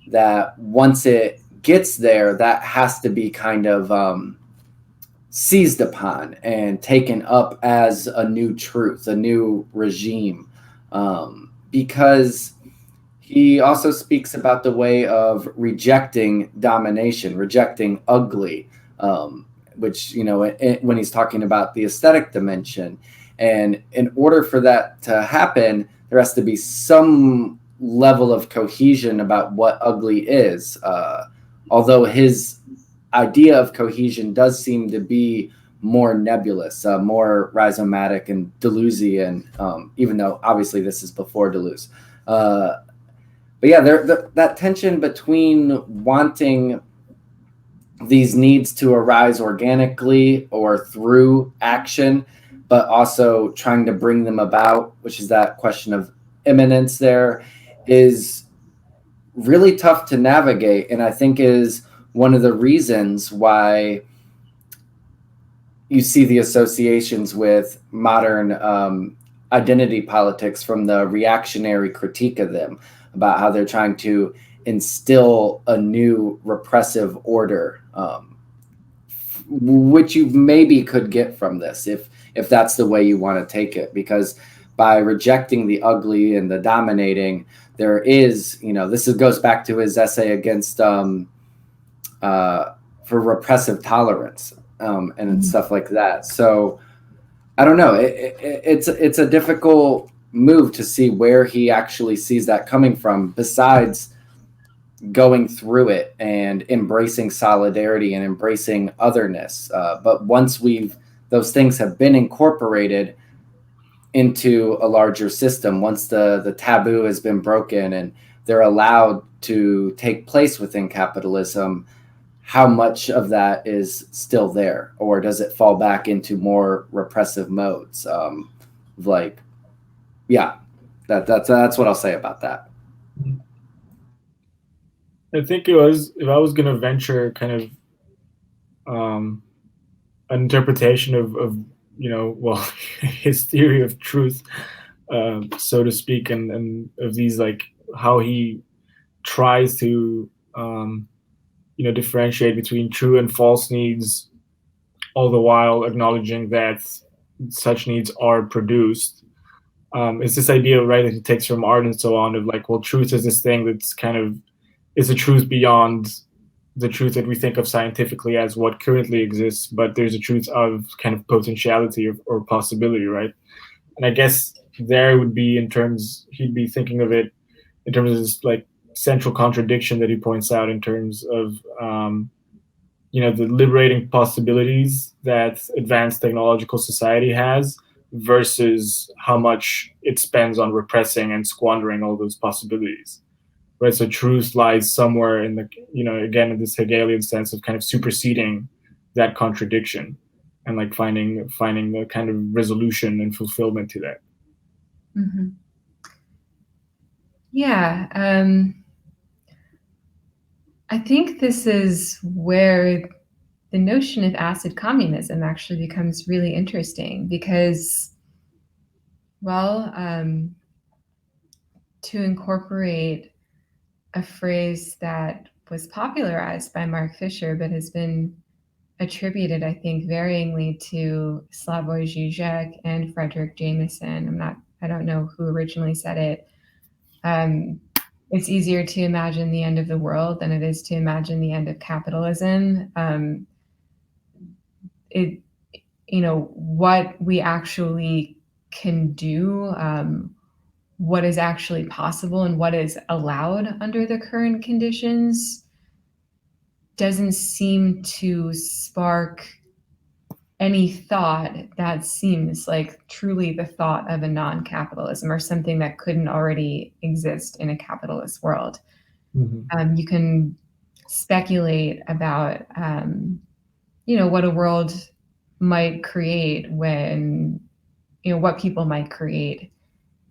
that once it gets there, that has to be kind of seized upon and taken up as a new truth, a new regime, because he also speaks about the way of rejecting domination, rejecting ugly, which, when he's talking about the aesthetic dimension. And in order for that to happen, there has to be some level of cohesion about what ugly is. Although his idea of cohesion does seem to be more nebulous, more rhizomatic and Deleuzian, even though obviously this is before Deleuze. But yeah, that tension between wanting these needs to arise organically or through action, but also trying to bring them about, which is that question of immanence there, is really tough to navigate. And I think is one of the reasons why you see the associations with modern identity politics from the reactionary critique of them, about how they're trying to instill a new repressive order, which you maybe could get from this if that's the way you want to take it. Because by rejecting the ugly and the dominating, there is, goes back to his essay against for repressive tolerance and stuff like that. So I don't know. It's a difficult move to see where he actually sees that coming from, besides going through it and embracing solidarity and embracing otherness. But once those things have been incorporated into a larger system, once the taboo has been broken and they're allowed to take place within capitalism, how much of that is still there, or does it fall back into more repressive modes? That's what I'll say about that. I think if I was going to venture kind of an interpretation of his theory of truth, so to speak, and of these, how he tries to differentiate between true and false needs, all the while acknowledging that such needs are produced. It's this idea, right, that he takes from art and so on, of truth is this thing that's kind of is a truth beyond the truth that we think of scientifically as what currently exists, but there's a truth of kind of potentiality or possibility, right? And I guess there would be he'd be thinking of it in terms of this central contradiction that he points out in terms of the liberating possibilities that advanced technological society has versus how much it spends on repressing and squandering all those possibilities. Right, so truth lies somewhere in the, again, in this Hegelian sense of kind of superseding that contradiction, and like finding the kind of resolution and fulfillment to that. Mm-hmm. Yeah, I think this is where the notion of acid communism actually becomes really interesting because, well, to incorporate a phrase that was popularized by Mark Fisher, but has been attributed, I think, varyingly to Slavoj Žižek and Frederick Jameson. I don't know who originally said it. It's easier to imagine the end of the world than it is to imagine the end of capitalism. What we actually can do, what is actually possible and what is allowed under the current conditions doesn't seem to spark any thought that seems like truly the thought of a non-capitalism or something that couldn't already exist in a capitalist world. Mm-hmm. You can speculate about, what a world might create when, what people might create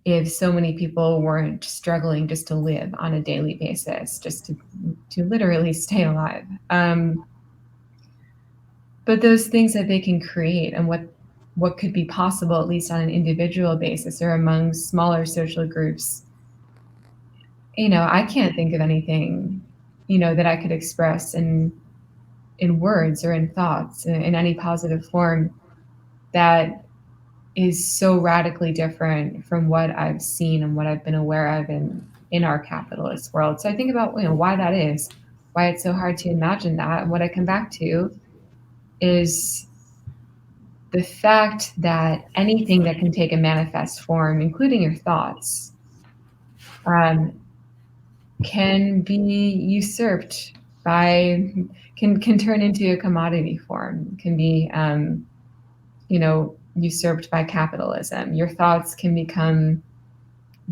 if so many people weren't struggling just to live on a daily basis, just to literally stay alive. But those things that they can create and what could be possible, at least on an individual basis or among smaller social groups, I can't think of anything, that I could express in words or in thoughts in any positive form that is so radically different from what I've seen and what I've been aware of in our capitalist world. So I think about why that is, why it's so hard to imagine that. And what I come back to is the fact that anything that can take a manifest form, including your thoughts, can be usurped can turn into a commodity form, can be usurped by capitalism. Your thoughts can become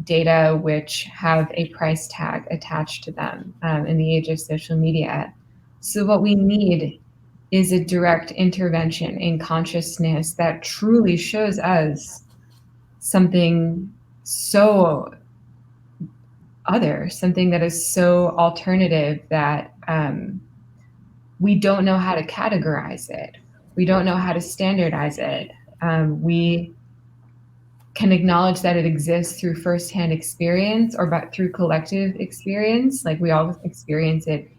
data which have a price tag attached to them in the age of social media. So what we need is a direct intervention in consciousness that truly shows us something so other, something that is so alternative that we don't know how to categorize it. We don't know how to standardize it. We can acknowledge that it exists through firsthand experience or through collective experience. Like we all experience it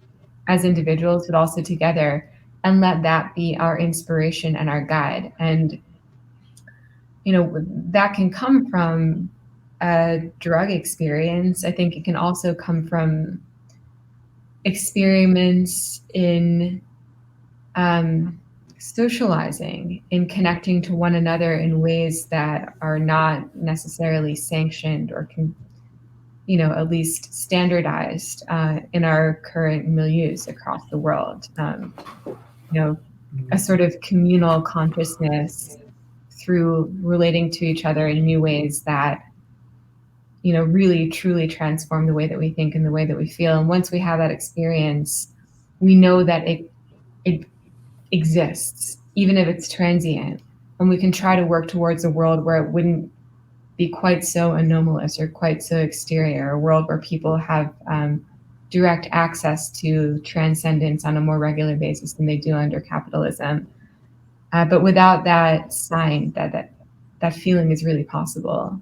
as individuals, but also together, and let that be our inspiration and our guide. And, that can come from a drug experience. I think it can also come from experiments in socializing, in connecting to one another in ways that are not necessarily sanctioned or at least standardized in our current milieus across the world. A sort of communal consciousness through relating to each other in new ways that, really truly transform the way that we think and the way that we feel. And once we have that experience, we know that it exists, even if it's transient. And we can try to work towards a world where it wouldn't be quite so anomalous or quite so exterior, a world where people have direct access to transcendence on a more regular basis than they do under capitalism. But without that sign that feeling is really possible,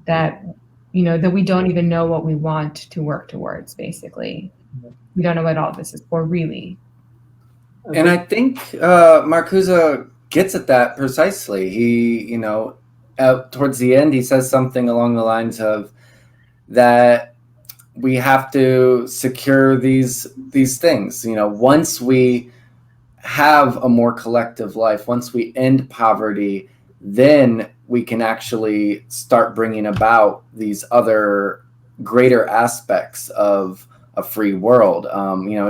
that we don't even know what we want to work towards, basically. We don't know what all this is for, really. And I think Marcuse gets at that precisely. He, towards the end, he says something along the lines of that we have to secure these things. Once we have a more collective life, once we end poverty, then we can actually start bringing about these other greater aspects of a free world.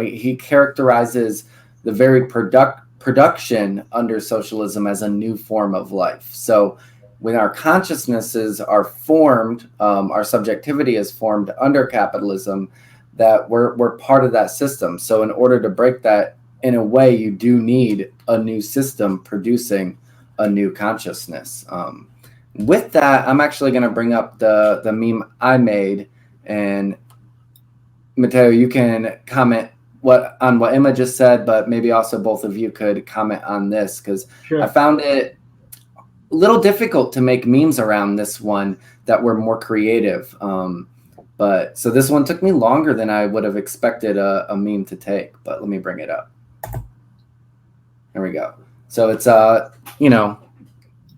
He characterizes the very production under socialism as a new form of life. So when our consciousnesses are formed, our subjectivity is formed under capitalism, that we're part of that system. So in order to break that, in a way, you do need a new system producing a new consciousness. With that, I'm actually going to bring up the meme I made, and Mateo, you can comment on what Emma just said, but maybe also both of you could comment on this, because Sure. I found it a little difficult to make memes around this one that were more creative. But so this one took me longer than I would have expected a meme to take, but let me bring it up. There we go. So it's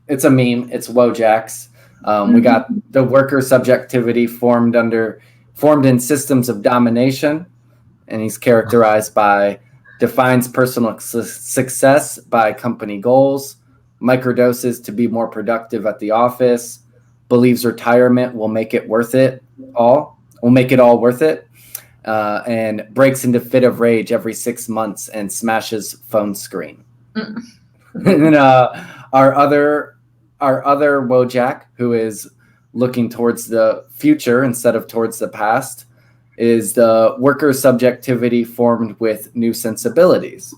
it's a meme. It's Wojacks. We got the worker subjectivity formed in systems of domination, and he's characterized by defines personal success by company goals, microdoses to be more productive at the office, believes retirement will make it worth it all, worth it, and breaks into fit of rage every 6 months and smashes phone screen. And our other Wojak, who is looking towards the future instead of towards the past, is the worker subjectivity formed with new sensibilities.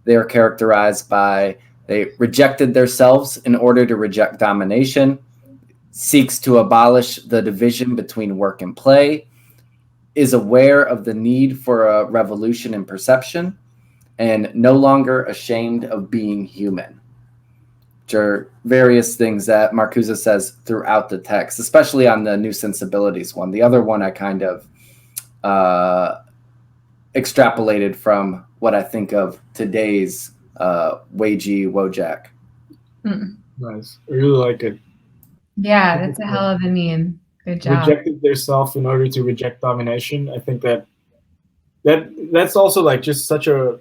They are characterized by they rejected themselves in order to reject domination, seeks to abolish the division between work and play, is aware of the need for a revolution in perception, and no longer ashamed of being human. Which are various things that Marcuse says throughout the text, especially on the new sensibilities one. The other one I kind of extrapolated from what I think of today's Wojak. Nice. I really like it. Yeah, that's a hell of a meme. Good job. Rejected themselves in order to reject domination. I think that's also like just such a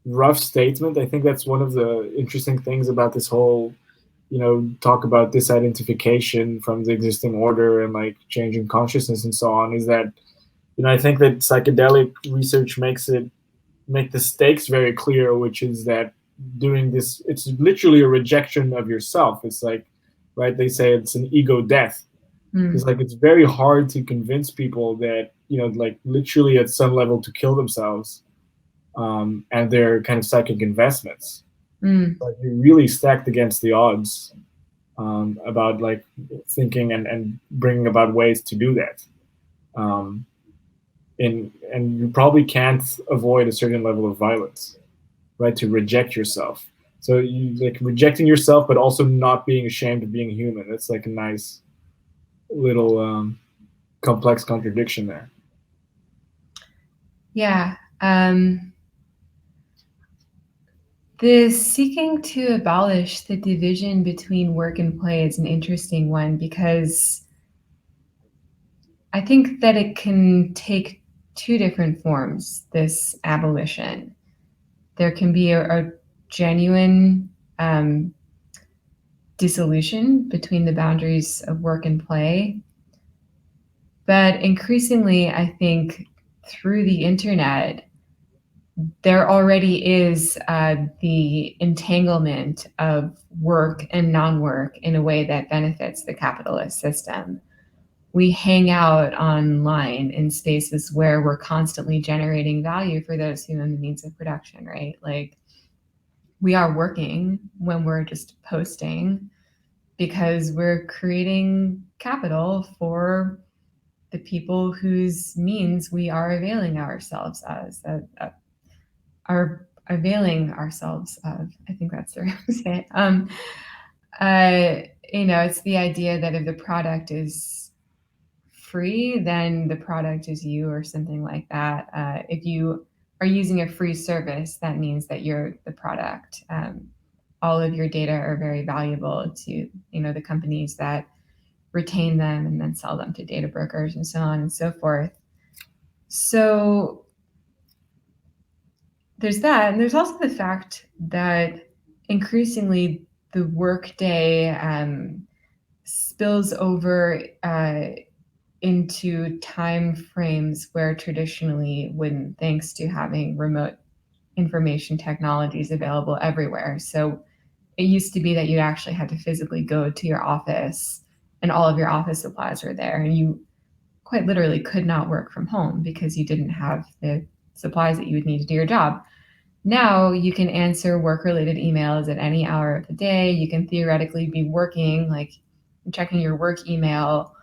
rough statement. I think that's one of the interesting things about this whole talk about disidentification from the existing order and like changing consciousness and so on, is that I think that psychedelic research make the stakes very clear, which is that doing this, it's literally a rejection of yourself. It's like, right, they say it's an ego death. It's like, it's very hard to convince people that like literally at some level to kill themselves, and their kind of psychic investments. Like, you're really stacked against the odds about like thinking and bringing about ways to do that. And you probably can't avoid a certain level of violence, right? To reject yourself. So you like rejecting yourself, but also not being ashamed of being human. That's like a nice little complex contradiction there. Yeah. The seeking to abolish the division between work and play is an interesting one, because I think that it can take two different forms, this abolition. There can be a genuine dissolution between the boundaries of work and play. But increasingly, I think through the internet, there already is the entanglement of work and non-work in a way that benefits the capitalist system. We hang out online in spaces where we're constantly generating value for those who own the means of production, right? Like, we are working when we're just posting because we're creating capital for the people whose means we are availing ourselves as, are availing ourselves of. I think that's the right way to say it. It's the idea that if the product is free, then the product is you, or something like that. If you are using a free service, that means that you're the product. All of your data are very valuable to the companies that retain them and then sell them to data brokers and so on and so forth. So there's that, and there's also the fact that increasingly the workday spills over into time frames where traditionally wouldn't, thanks to having remote information technologies available everywhere. So it used to be that you actually had to physically go to your office and all of your office supplies were there, and you quite literally could not work from home because you didn't have the supplies that you would need to do your job. Now you can answer work-related emails at any hour of the day. You can theoretically be working, like checking your work email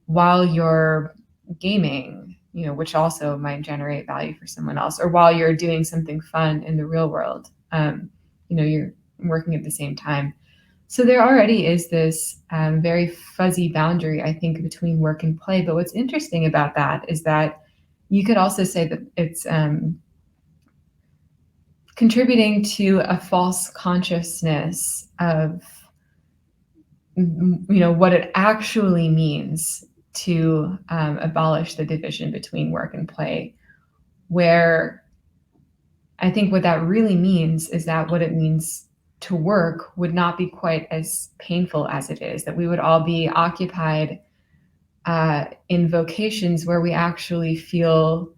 while you're gaming, which also might generate value for someone else, or while you're doing something fun in the real world. You're working at the same time. So there already is this very fuzzy boundary, I think, between work and play. But what's interesting about that is that you could also say that it's contributing to a false consciousness of what it actually means to abolish the division between work and play, where I think what that really means is that what it means to work would not be quite as painful as it is, that we would all be occupied in vocations where we actually feel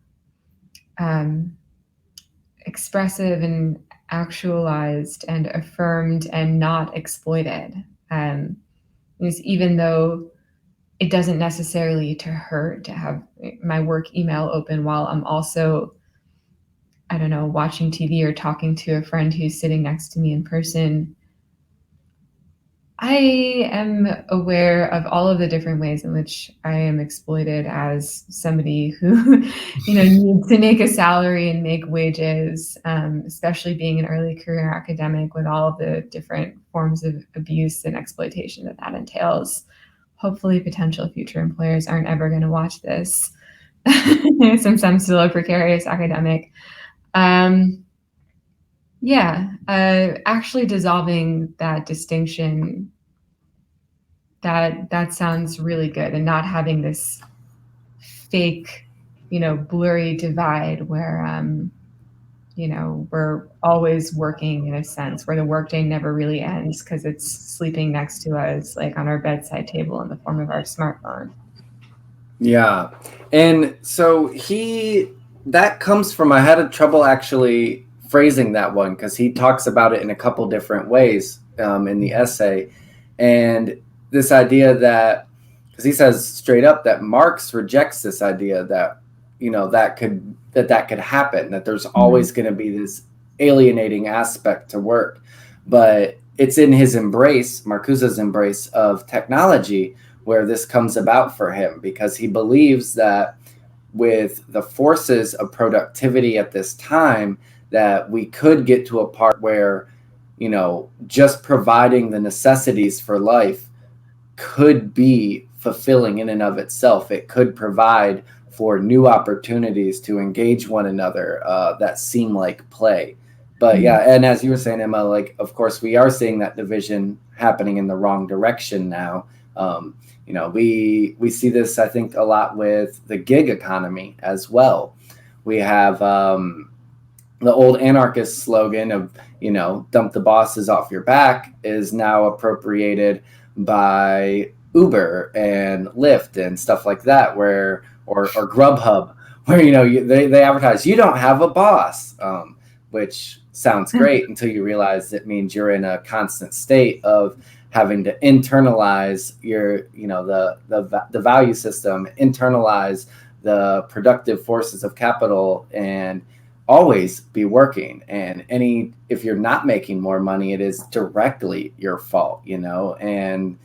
expressive and actualized and affirmed and not exploited. Because even though it doesn't necessarily hurt to have my work email open while I'm also, I don't know, watching TV or talking to a friend who's sitting next to me in person, I am aware of all of the different ways in which I am exploited as somebody who, needs to make a salary and make wages, especially being an early career academic with all of the different forms of abuse and exploitation that entails. Hopefully potential future employers aren't ever going to watch this since I'm still a precarious academic. Actually dissolving that distinction, that sounds really good, and not having this fake, blurry divide where, we're always working in a sense, where the workday never really ends because it's sleeping next to us, like on our bedside table in the form of our smartphone. Yeah. And so that comes from, I had trouble actually phrasing that one because he talks about it in a couple different ways in the essay. And this idea that, because he says straight up that Marx rejects this idea that, that could happen, that there's always going to be this alienating aspect to work. But it's in his embrace, Marcuse's embrace of technology, where this comes about for him, because he believes that with the forces of productivity at this time, that we could get to a part where, just providing the necessities for life could be fulfilling in and of itself. It could provide for new opportunities to engage one another that seem like play. But yeah, and as you were saying, Emma, like, of course, we are seeing that division happening in the wrong direction now. We see this, I think, a lot with the gig economy as well. We have the old anarchist slogan of, dump the bosses off your back is now appropriated by Uber and Lyft and stuff like that, or Grubhub, where, they advertise, you don't have a boss, which sounds great until you realize it means you're in a constant state of having to internalize your, the value system, internalize the productive forces of capital, and always be working. And if you're not making more money, it is directly your fault, and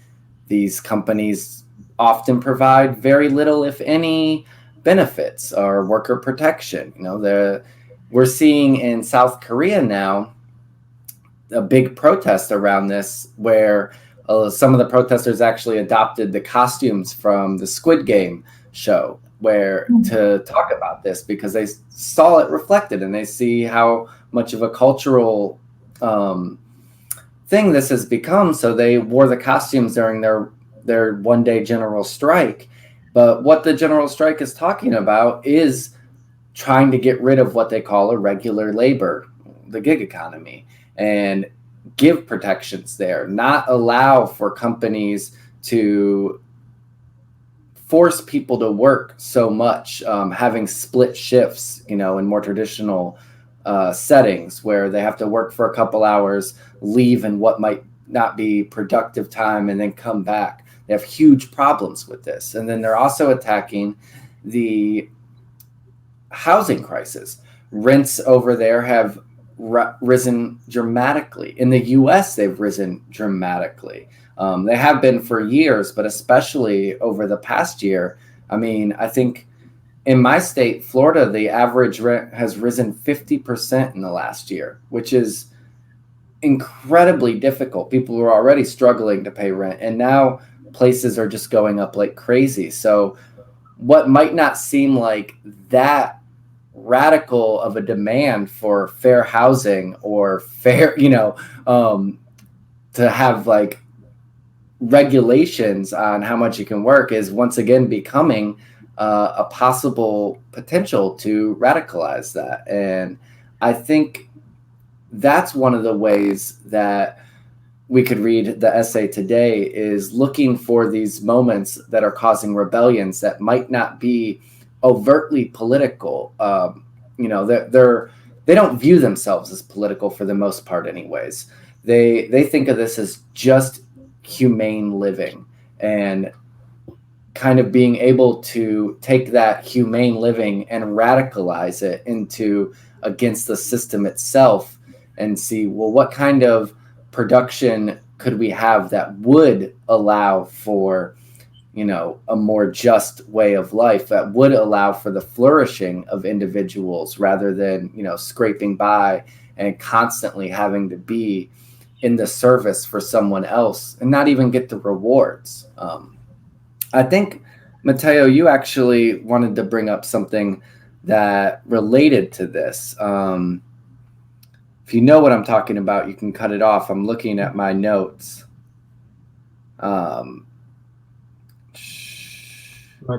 these companies often provide very little, if any, benefits or worker protection. We're seeing in South Korea now a big protest around this, where some of the protesters actually adopted the costumes from the Squid Game show to talk about this, because they saw it reflected and they see how much of a cultural thing this has become. So they wore the costumes during their one-day general strike. But what the general strike is talking about is trying to get rid of what they call irregular labor, the gig economy, and give protections there, not allow for companies to force people to work so much, having split shifts, in more traditional settings where they have to work for a couple hours, leave in what might not be productive time, and then come back. They have huge problems with this. And then they're also attacking the housing crisis. Rents over there have risen dramatically. In the US, they've risen dramatically. They have been for years, but especially over the past year. I mean, I think in my state, Florida, the average rent has risen 50% in the last year, which is incredibly difficult. People were already struggling to pay rent, and now places are just going up like crazy. So what might not seem like that radical of a demand for fair housing or fair, to have like regulations on how much you can work is once again becoming a possible potential to radicalize that. And I think that's one of the ways that we could read the essay today, is looking for these moments that are causing rebellions that might not be overtly political. They don't view themselves as political for the most part anyways. They think of this as just humane living, and kind of being able to take that humane living and radicalize it into against the system itself, and see, well, what kind of production could we have that would allow for, a more just way of life, that would allow for the flourishing of individuals rather than, scraping by and constantly having to be in the service for someone else and not even get the rewards. I think, Mateo, you actually wanted to bring up something that related to this. If you know what I'm talking about, you can cut it off. I'm looking at my notes. Not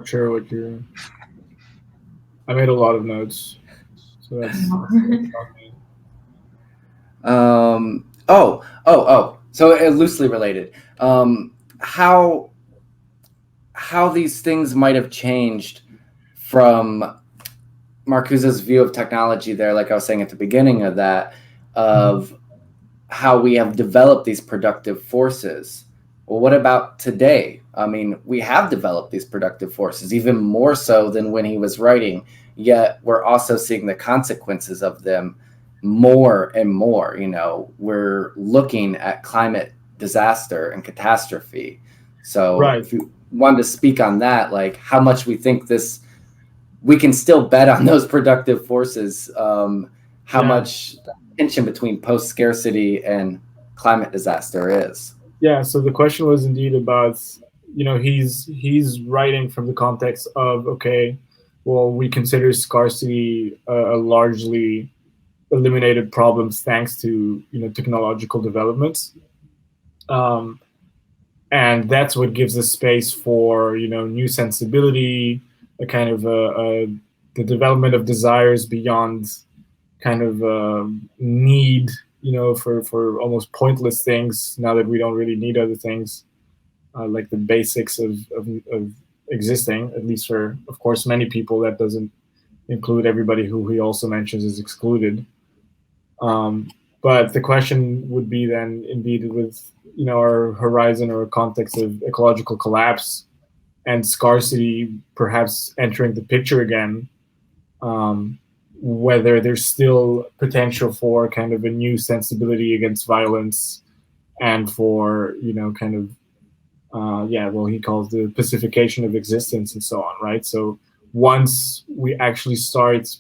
sure what you're. I made a lot of notes, so that's So loosely related. How these things might have changed from Marcuse's view of technology there, like I was saying at the beginning of that, of how we have developed these productive forces. Well, what about today? I mean, we have developed these productive forces, even more so than when he was writing, yet we're also seeing the consequences of them more and more. We're looking at climate disaster and catastrophe. So right. If you wanted to speak on that, like how much we think we can still bet on those productive forces, how much tension between post-scarcity and climate disaster is. Yeah, so the question was indeed about, he's writing from the context of, okay, well, we consider scarcity a largely eliminated problem thanks to, technological developments. And that's what gives us space for, new sensibility, a kind of the development of desires beyond kind of need, for almost pointless things, now that we don't really need other things, like the basics of existing, at least for, of course, many people. That doesn't include everybody who he also mentions is excluded. But the question would be then, indeed, with, our horizon or context of ecological collapse and scarcity perhaps entering the picture again, whether there's still potential for kind of a new sensibility against violence and for, kind of, he calls the pacification of existence and so on, right? So once we actually start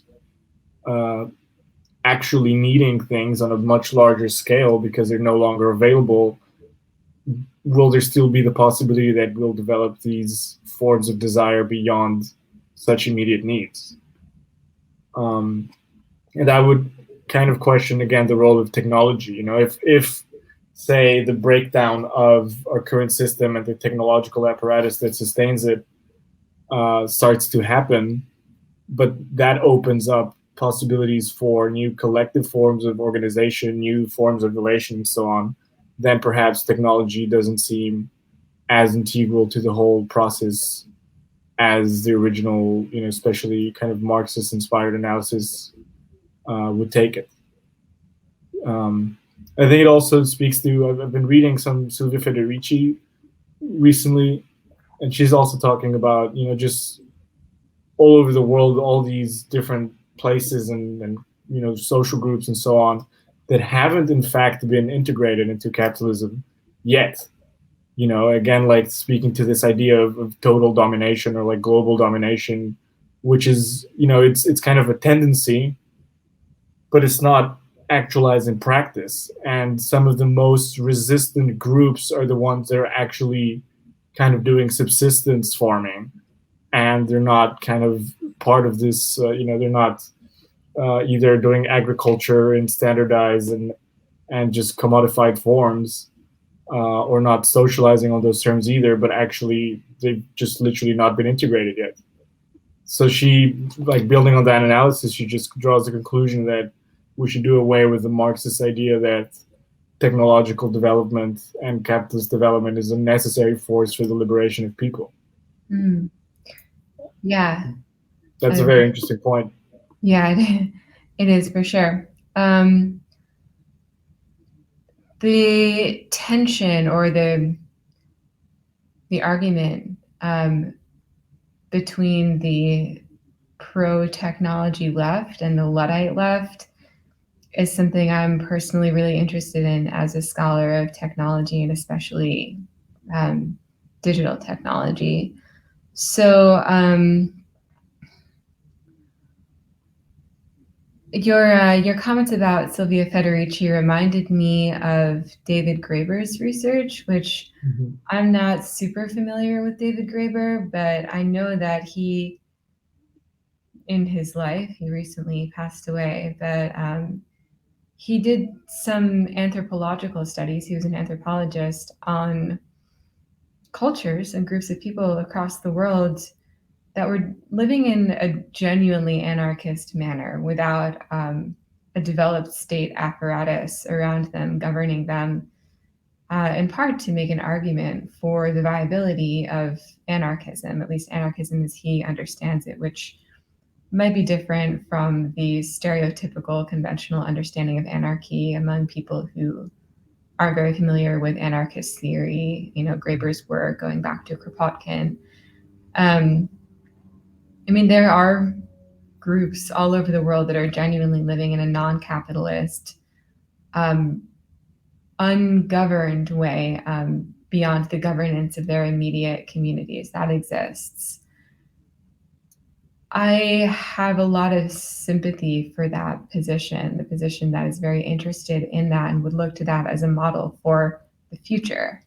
actually needing things on a much larger scale because they're no longer available, will there still be the possibility that we'll develop these forms of desire beyond such immediate needs? And I would kind of question again the role of technology. If say the breakdown of our current system and the technological apparatus that sustains it starts to happen, but that opens up possibilities for new collective forms of organization, new forms of relation, and so on, then perhaps technology doesn't seem as integral to the whole process as the original, especially kind of Marxist-inspired analysis would take it. I think it also speaks to, I've been reading some Silvia Federici recently, and she's also talking about, just all over the world, all these different places and social groups and so on that haven't in fact been integrated into capitalism yet. Again, like speaking to this idea of total domination or like global domination, which is, it's kind of a tendency, but it's not actualized in practice. And some of the most resistant groups are the ones that are actually kind of doing subsistence farming, and they're not kind of part of this, they're not either doing agriculture in standardized and just commodified forms, or not socializing on those terms either, but actually they've just literally not been integrated yet. So she, like building on that analysis, she just draws the conclusion that we should do away with the Marxist idea that technological development and capitalist development is a necessary force for the liberation of people. Mm. Yeah. That's a very interesting point. Yeah, it is for sure. The tension or the argument between the pro-technology left and the Luddite left is something I'm personally really interested in as a scholar of technology, and especially digital technology. So your comments about Silvia Federici reminded me of David Graeber's research, which I'm not super familiar with David Graeber, but I know that he, in his life, he recently passed away, but he did some anthropological studies. He was an anthropologist on cultures and groups of people across the world that were living in a genuinely anarchist manner without a developed state apparatus around them, governing them, in part to make an argument for the viability of anarchism, at least anarchism as he understands it, which might be different from the stereotypical conventional understanding of anarchy among people who aren't very familiar with anarchist theory, Graeber's work going back to Kropotkin. There are groups all over the world that are genuinely living in a non-capitalist, ungoverned way beyond the governance of their immediate communities. That exists. I have a lot of sympathy for that position, the position that is very interested in that and would look to that as a model for the future.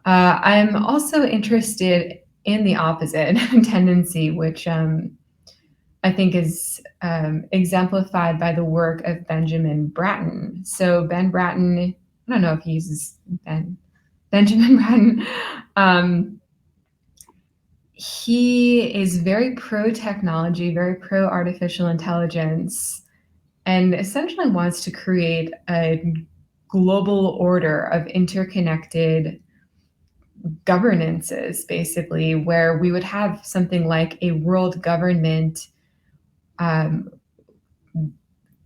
I'm also interested in the opposite tendency, which I think is exemplified by the work of Benjamin Bratton. So Ben Bratton, I don't know if he uses Benjamin Bratton. He is very pro-technology, very pro-artificial intelligence, and essentially wants to create a global order of interconnected governances, basically, where we would have something like a world government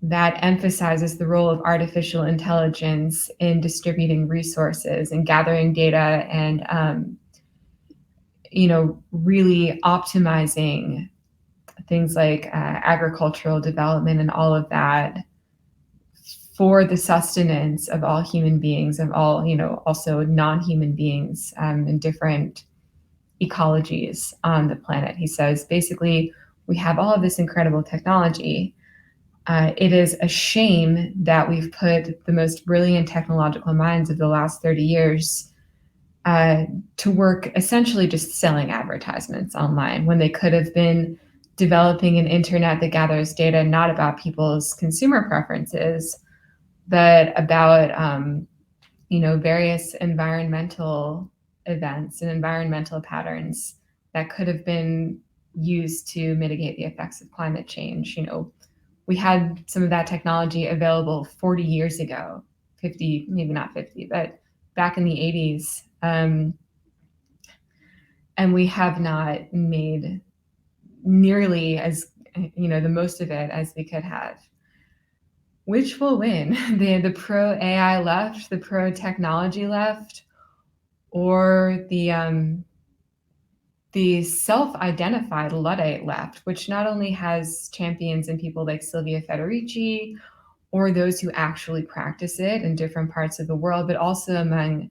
that emphasizes the role of artificial intelligence in distributing resources and gathering data and really optimizing things like agricultural development and all of that for the sustenance of all human beings, of all, also non-human beings in different ecologies on the planet. He says, basically, we have all of this incredible technology. It is a shame that we've put the most brilliant technological minds of the last 30 years to work essentially just selling advertisements online when they could have been developing an internet that gathers data not about people's consumer preferences, but about various environmental events and environmental patterns that could have been used to mitigate the effects of climate change. We had some of that technology available 40 years ago, 50, maybe not 50, but back in the 80s. And and we have not made nearly as, the most of it as we could have. Which will win? The pro AI left, the pro technology left, or the self-identified Luddite left, which not only has champions in people like Silvia Federici or those who actually practice it in different parts of the world, but also among,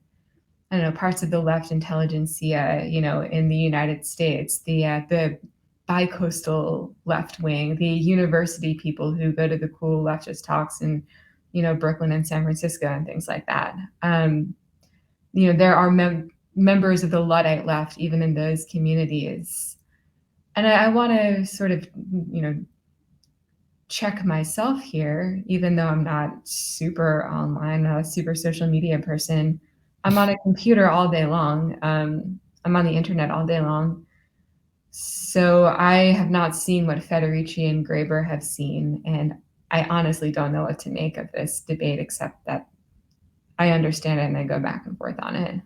I don't know, parts of the left intelligentsia, in the United States, the bi-coastal left wing, the university people who go to the cool leftist talks in, Brooklyn and San Francisco and things like that. There are members of the Luddite left, even in those communities. And I want to sort of, check myself here, even though I'm not super online, not a super social media person. I'm on a computer all day long. I'm on the internet all day long. So I have not seen what Federici and Graeber have seen. And I honestly don't know what to make of this debate, except that I understand it and I go back and forth on it.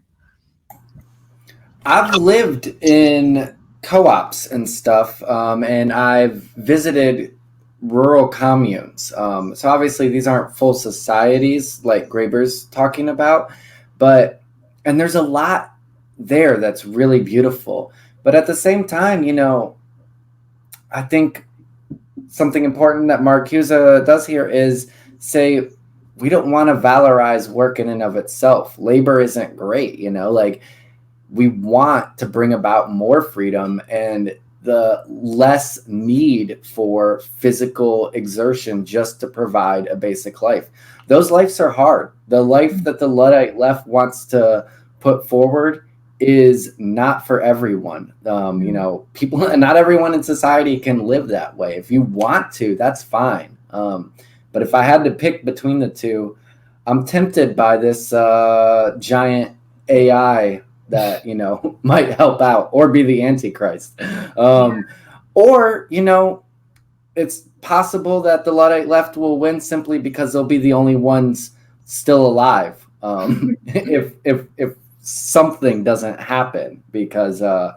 I've lived in co-ops and stuff, and I've visited rural communes. So obviously these aren't full societies like Graeber's talking about, and there's a lot there that's really beautiful. But at the same time, I think something important that Marcuse does here is say, we don't want to valorize work in and of itself. Labor isn't great, like we want to bring about more freedom and the less need for physical exertion just to provide a basic life. Those lives are hard. The life that the Luddite left wants to put forward is not for everyone. People, and not everyone in society can live that way. If you want to, that's fine. But if I had to pick between the two, I'm tempted by this giant AI that might help out or be the Antichrist, or it's possible that the Luddite left will win simply because they'll be the only ones still alive. If something doesn't happen, because the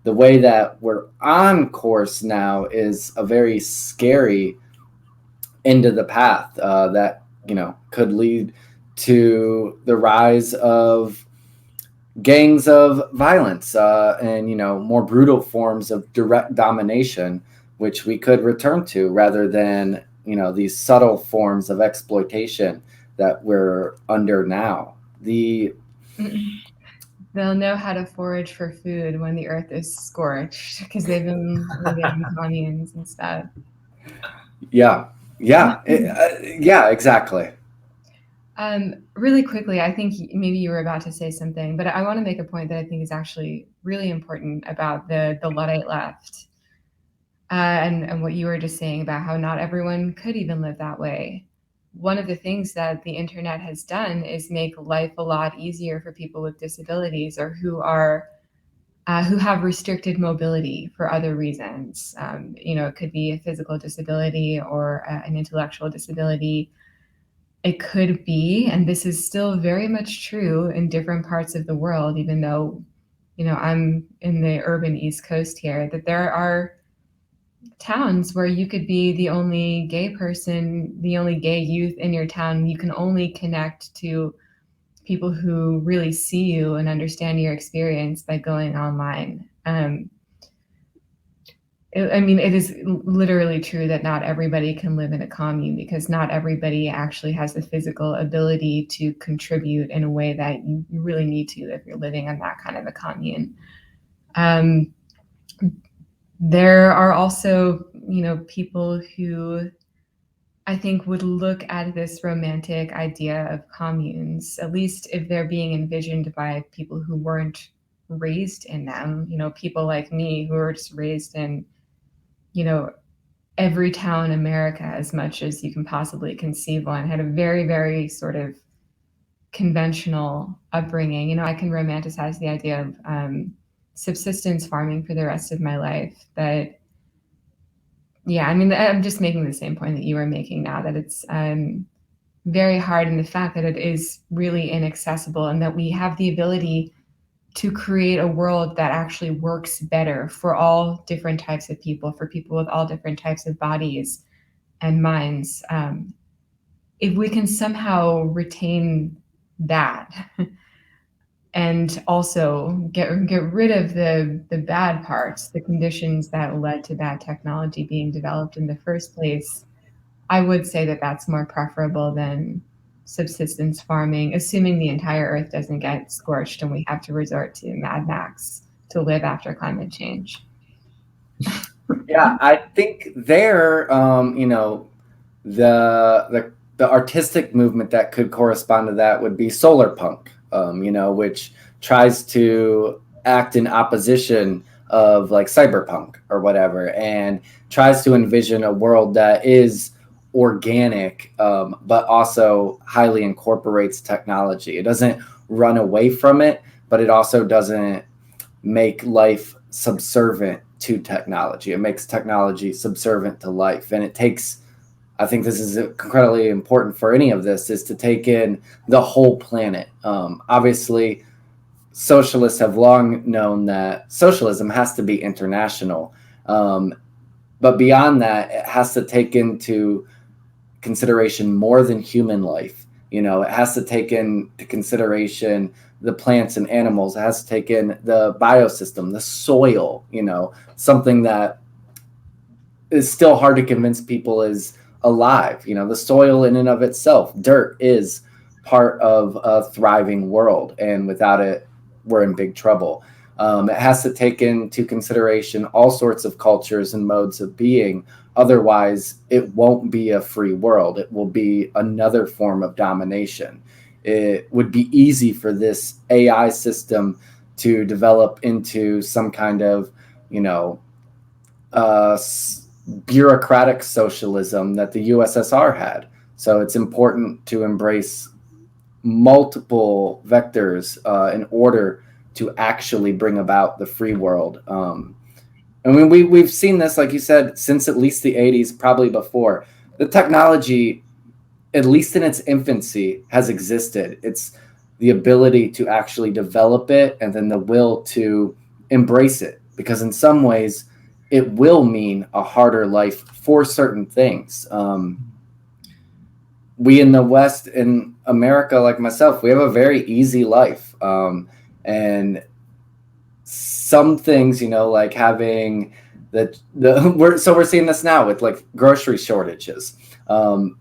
way that we're on course now is a very scary end of the path that could lead to the rise of gangs of violence and more brutal forms of direct domination, which we could return to rather than these subtle forms of exploitation that we're under now. They'll know how to forage for food when the earth is scorched because they've been living in communes and stuff. Yeah, exactly. Really quickly, I think maybe you were about to say something, but I want to make a point that I think is actually really important about the Luddite left, and what you were just saying about how not everyone could even live that way. One of the things that the internet has done is make life a lot easier for people with disabilities or who have restricted mobility for other reasons. It could be a physical disability or an intellectual disability. It could be, and this is still very much true in different parts of the world, even though, I'm in the urban East Coast here, that there are towns where you could be the only gay person, the only gay youth in your town. You can only connect to people who really see you and understand your experience by going online. It is literally true that not everybody can live in a commune because not everybody actually has the physical ability to contribute in a way that you really need to if you're living in that kind of a commune. There are also, people who I think would look at this romantic idea of communes, at least if they're being envisioned by people who weren't raised in them, people like me who were just raised in every town in America as much as you can possibly conceive one, had a very, very sort of conventional upbringing. I can romanticize the idea of subsistence farming for the rest of my life. But yeah, I'm just making the same point that you were making now, that it's very hard in the fact that it is really inaccessible and that we have the ability to create a world that actually works better for all different types of people, for people with all different types of bodies and minds. If we can somehow retain that and also get rid of the bad parts, the conditions that led to that technology being developed in the first place, I would say that that's more preferable than subsistence farming, assuming the entire earth doesn't get scorched and we have to resort to Mad Max to live after climate change. Yeah, I think there, the artistic movement that could correspond to that would be solar punk, which tries to act in opposition of like cyberpunk or whatever, and tries to envision a world that is organic, but also highly incorporates technology. It doesn't run away from it, but it also doesn't make life subservient to technology. It makes technology subservient to life. And it takes, I think this is incredibly important for any of this, is to take in the whole planet. Obviously, socialists have long known that socialism has to be international. But beyond that, it has to take into consideration more than human life. It has to take into consideration the plants and animals. It has to take in the biosystem, the soil, something that is still hard to convince people is alive. The soil in and of itself, dirt, is part of a thriving world. And without it, we're in big trouble. It has to take into consideration all sorts of cultures and modes of being. Otherwise, it won't be a free world. It will be another form of domination. It would be easy for this AI system to develop into some kind of, bureaucratic socialism that the USSR had. So it's important to embrace multiple vectors in order to actually bring about the free world. I mean, we've seen this, like you said, since at least the 80s, probably before. The technology, at least in its infancy, has existed. It's the ability to actually develop it and then the will to embrace it. Because in some ways, it will mean a harder life for certain things. We in the West, in America, like myself, we have a very easy life. And some things, like having we're seeing this now with like grocery shortages.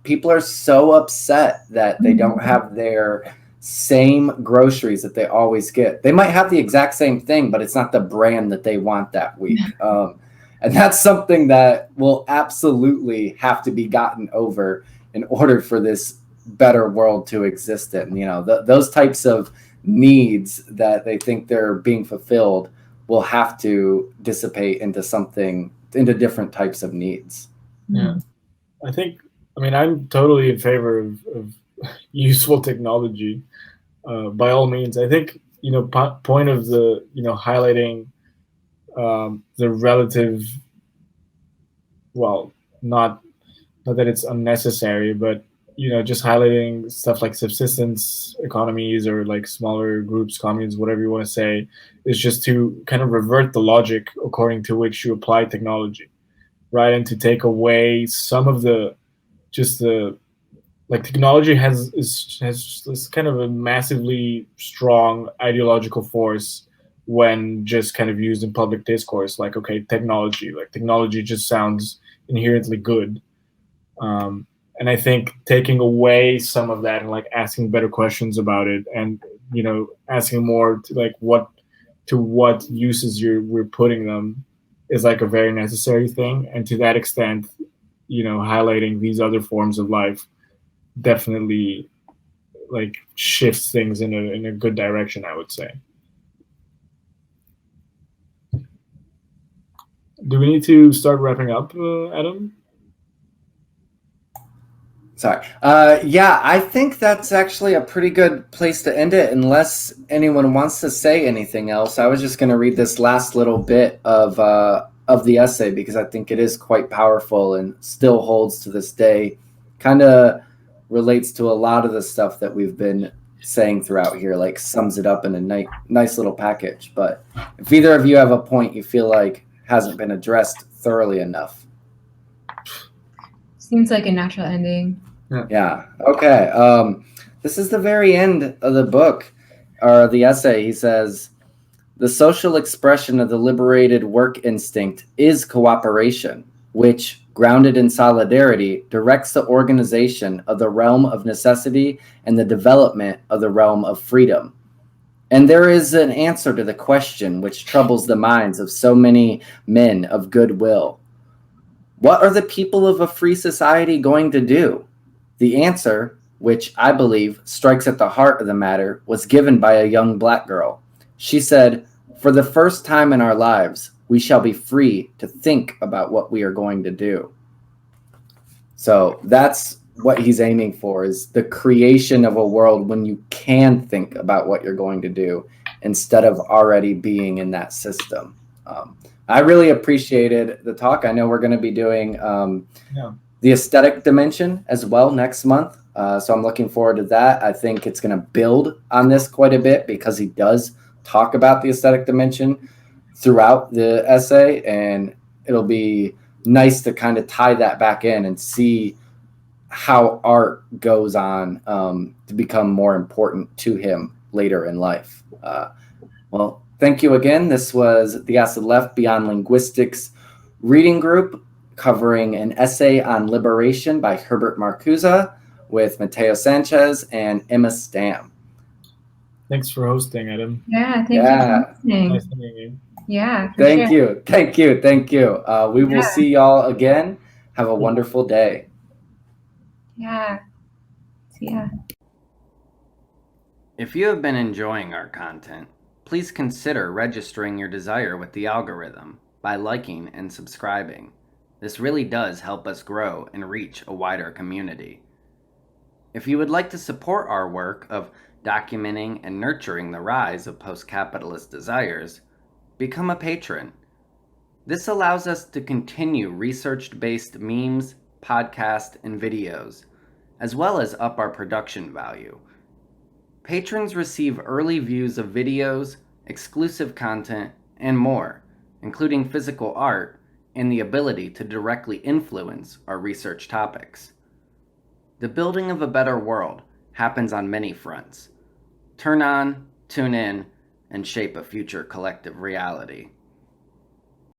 People are so upset that they don't have their same groceries that they always get. They might have the exact same thing, but it's not the brand that they want that week. And that's something that will absolutely have to be gotten over in order for this better world to exist in. Those types of needs that they think they're being fulfilled will have to dissipate into different types of needs. Yeah, I'm totally in favor of useful technology, by all means. I think, point of the, highlighting the relative, well, not that it's unnecessary, but just highlighting stuff like subsistence economies or like smaller groups, communes, whatever you want to say, is just to kind of revert the logic according to which you apply technology, right? And to take away some of technology has this kind of a massively strong ideological force when just kind of used in public discourse. Like, okay, technology just sounds inherently good. And I think taking away some of that and like asking better questions about it, and asking more to like what uses we're putting them, is like a very necessary thing. And to that extent, highlighting these other forms of life definitely like shifts things in a good direction, I would say. Do we need to start wrapping up, Adam? Sorry. Yeah, I think that's actually a pretty good place to end it, unless anyone wants to say anything else. I was just going to read this last little bit of the essay because I think it is quite powerful and still holds to this day. Kind of relates to a lot of the stuff that we've been saying throughout here like sums it up in a nice little package. But if either of you have a point you feel like hasn't been addressed thoroughly enough. Seems like a natural ending. Yeah. Okay. This is the very end of the book or the essay. He says, the social expression of the liberated work instinct is cooperation, which, grounded in solidarity, directs the organization of the realm of necessity and the development of the realm of freedom. And there is an answer to the question which troubles the minds of so many men of goodwill. What are the people of a free society going to do? The answer, which I believe strikes at the heart of the matter, was given by a young black girl. She said, "For the first time in our lives, we shall be free to think about what we are going to do." So that's what he's aiming for, is the creation of a world when you can think about what you're going to do instead of already being in that system. I really appreciated the talk. I know we're going to be doing the aesthetic dimension as well next month. So I'm looking forward to that. I think it's going to build on this quite a bit because he does talk about the aesthetic dimension throughout the essay, and it'll be nice to kind of tie that back in and see how art goes on to become more important to him later in life. Well, thank you again. This was the Acid Left Beyond Linguistics reading group covering an essay on liberation by Herbert Marcuse with Mateo Sanchez and Emma Stamm. Thanks for hosting, Adam. Yeah, thank you for listening. Nice meeting you. Yeah, Thank you. We will see y'all again. Have a wonderful day. Yeah. See ya. If you have been enjoying our content, please consider registering your desire with the algorithm by liking and subscribing. This really does help us grow and reach a wider community. If you would like to support our work of documenting and nurturing the rise of post-capitalist desires, become a patron. This allows us to continue research-based memes, podcasts, and videos, as well as up our production value. Patrons receive early views of videos, exclusive content, and more, including physical art and the ability to directly influence our research topics. The building of a better world happens on many fronts. Turn on, tune in, and shape a future collective reality.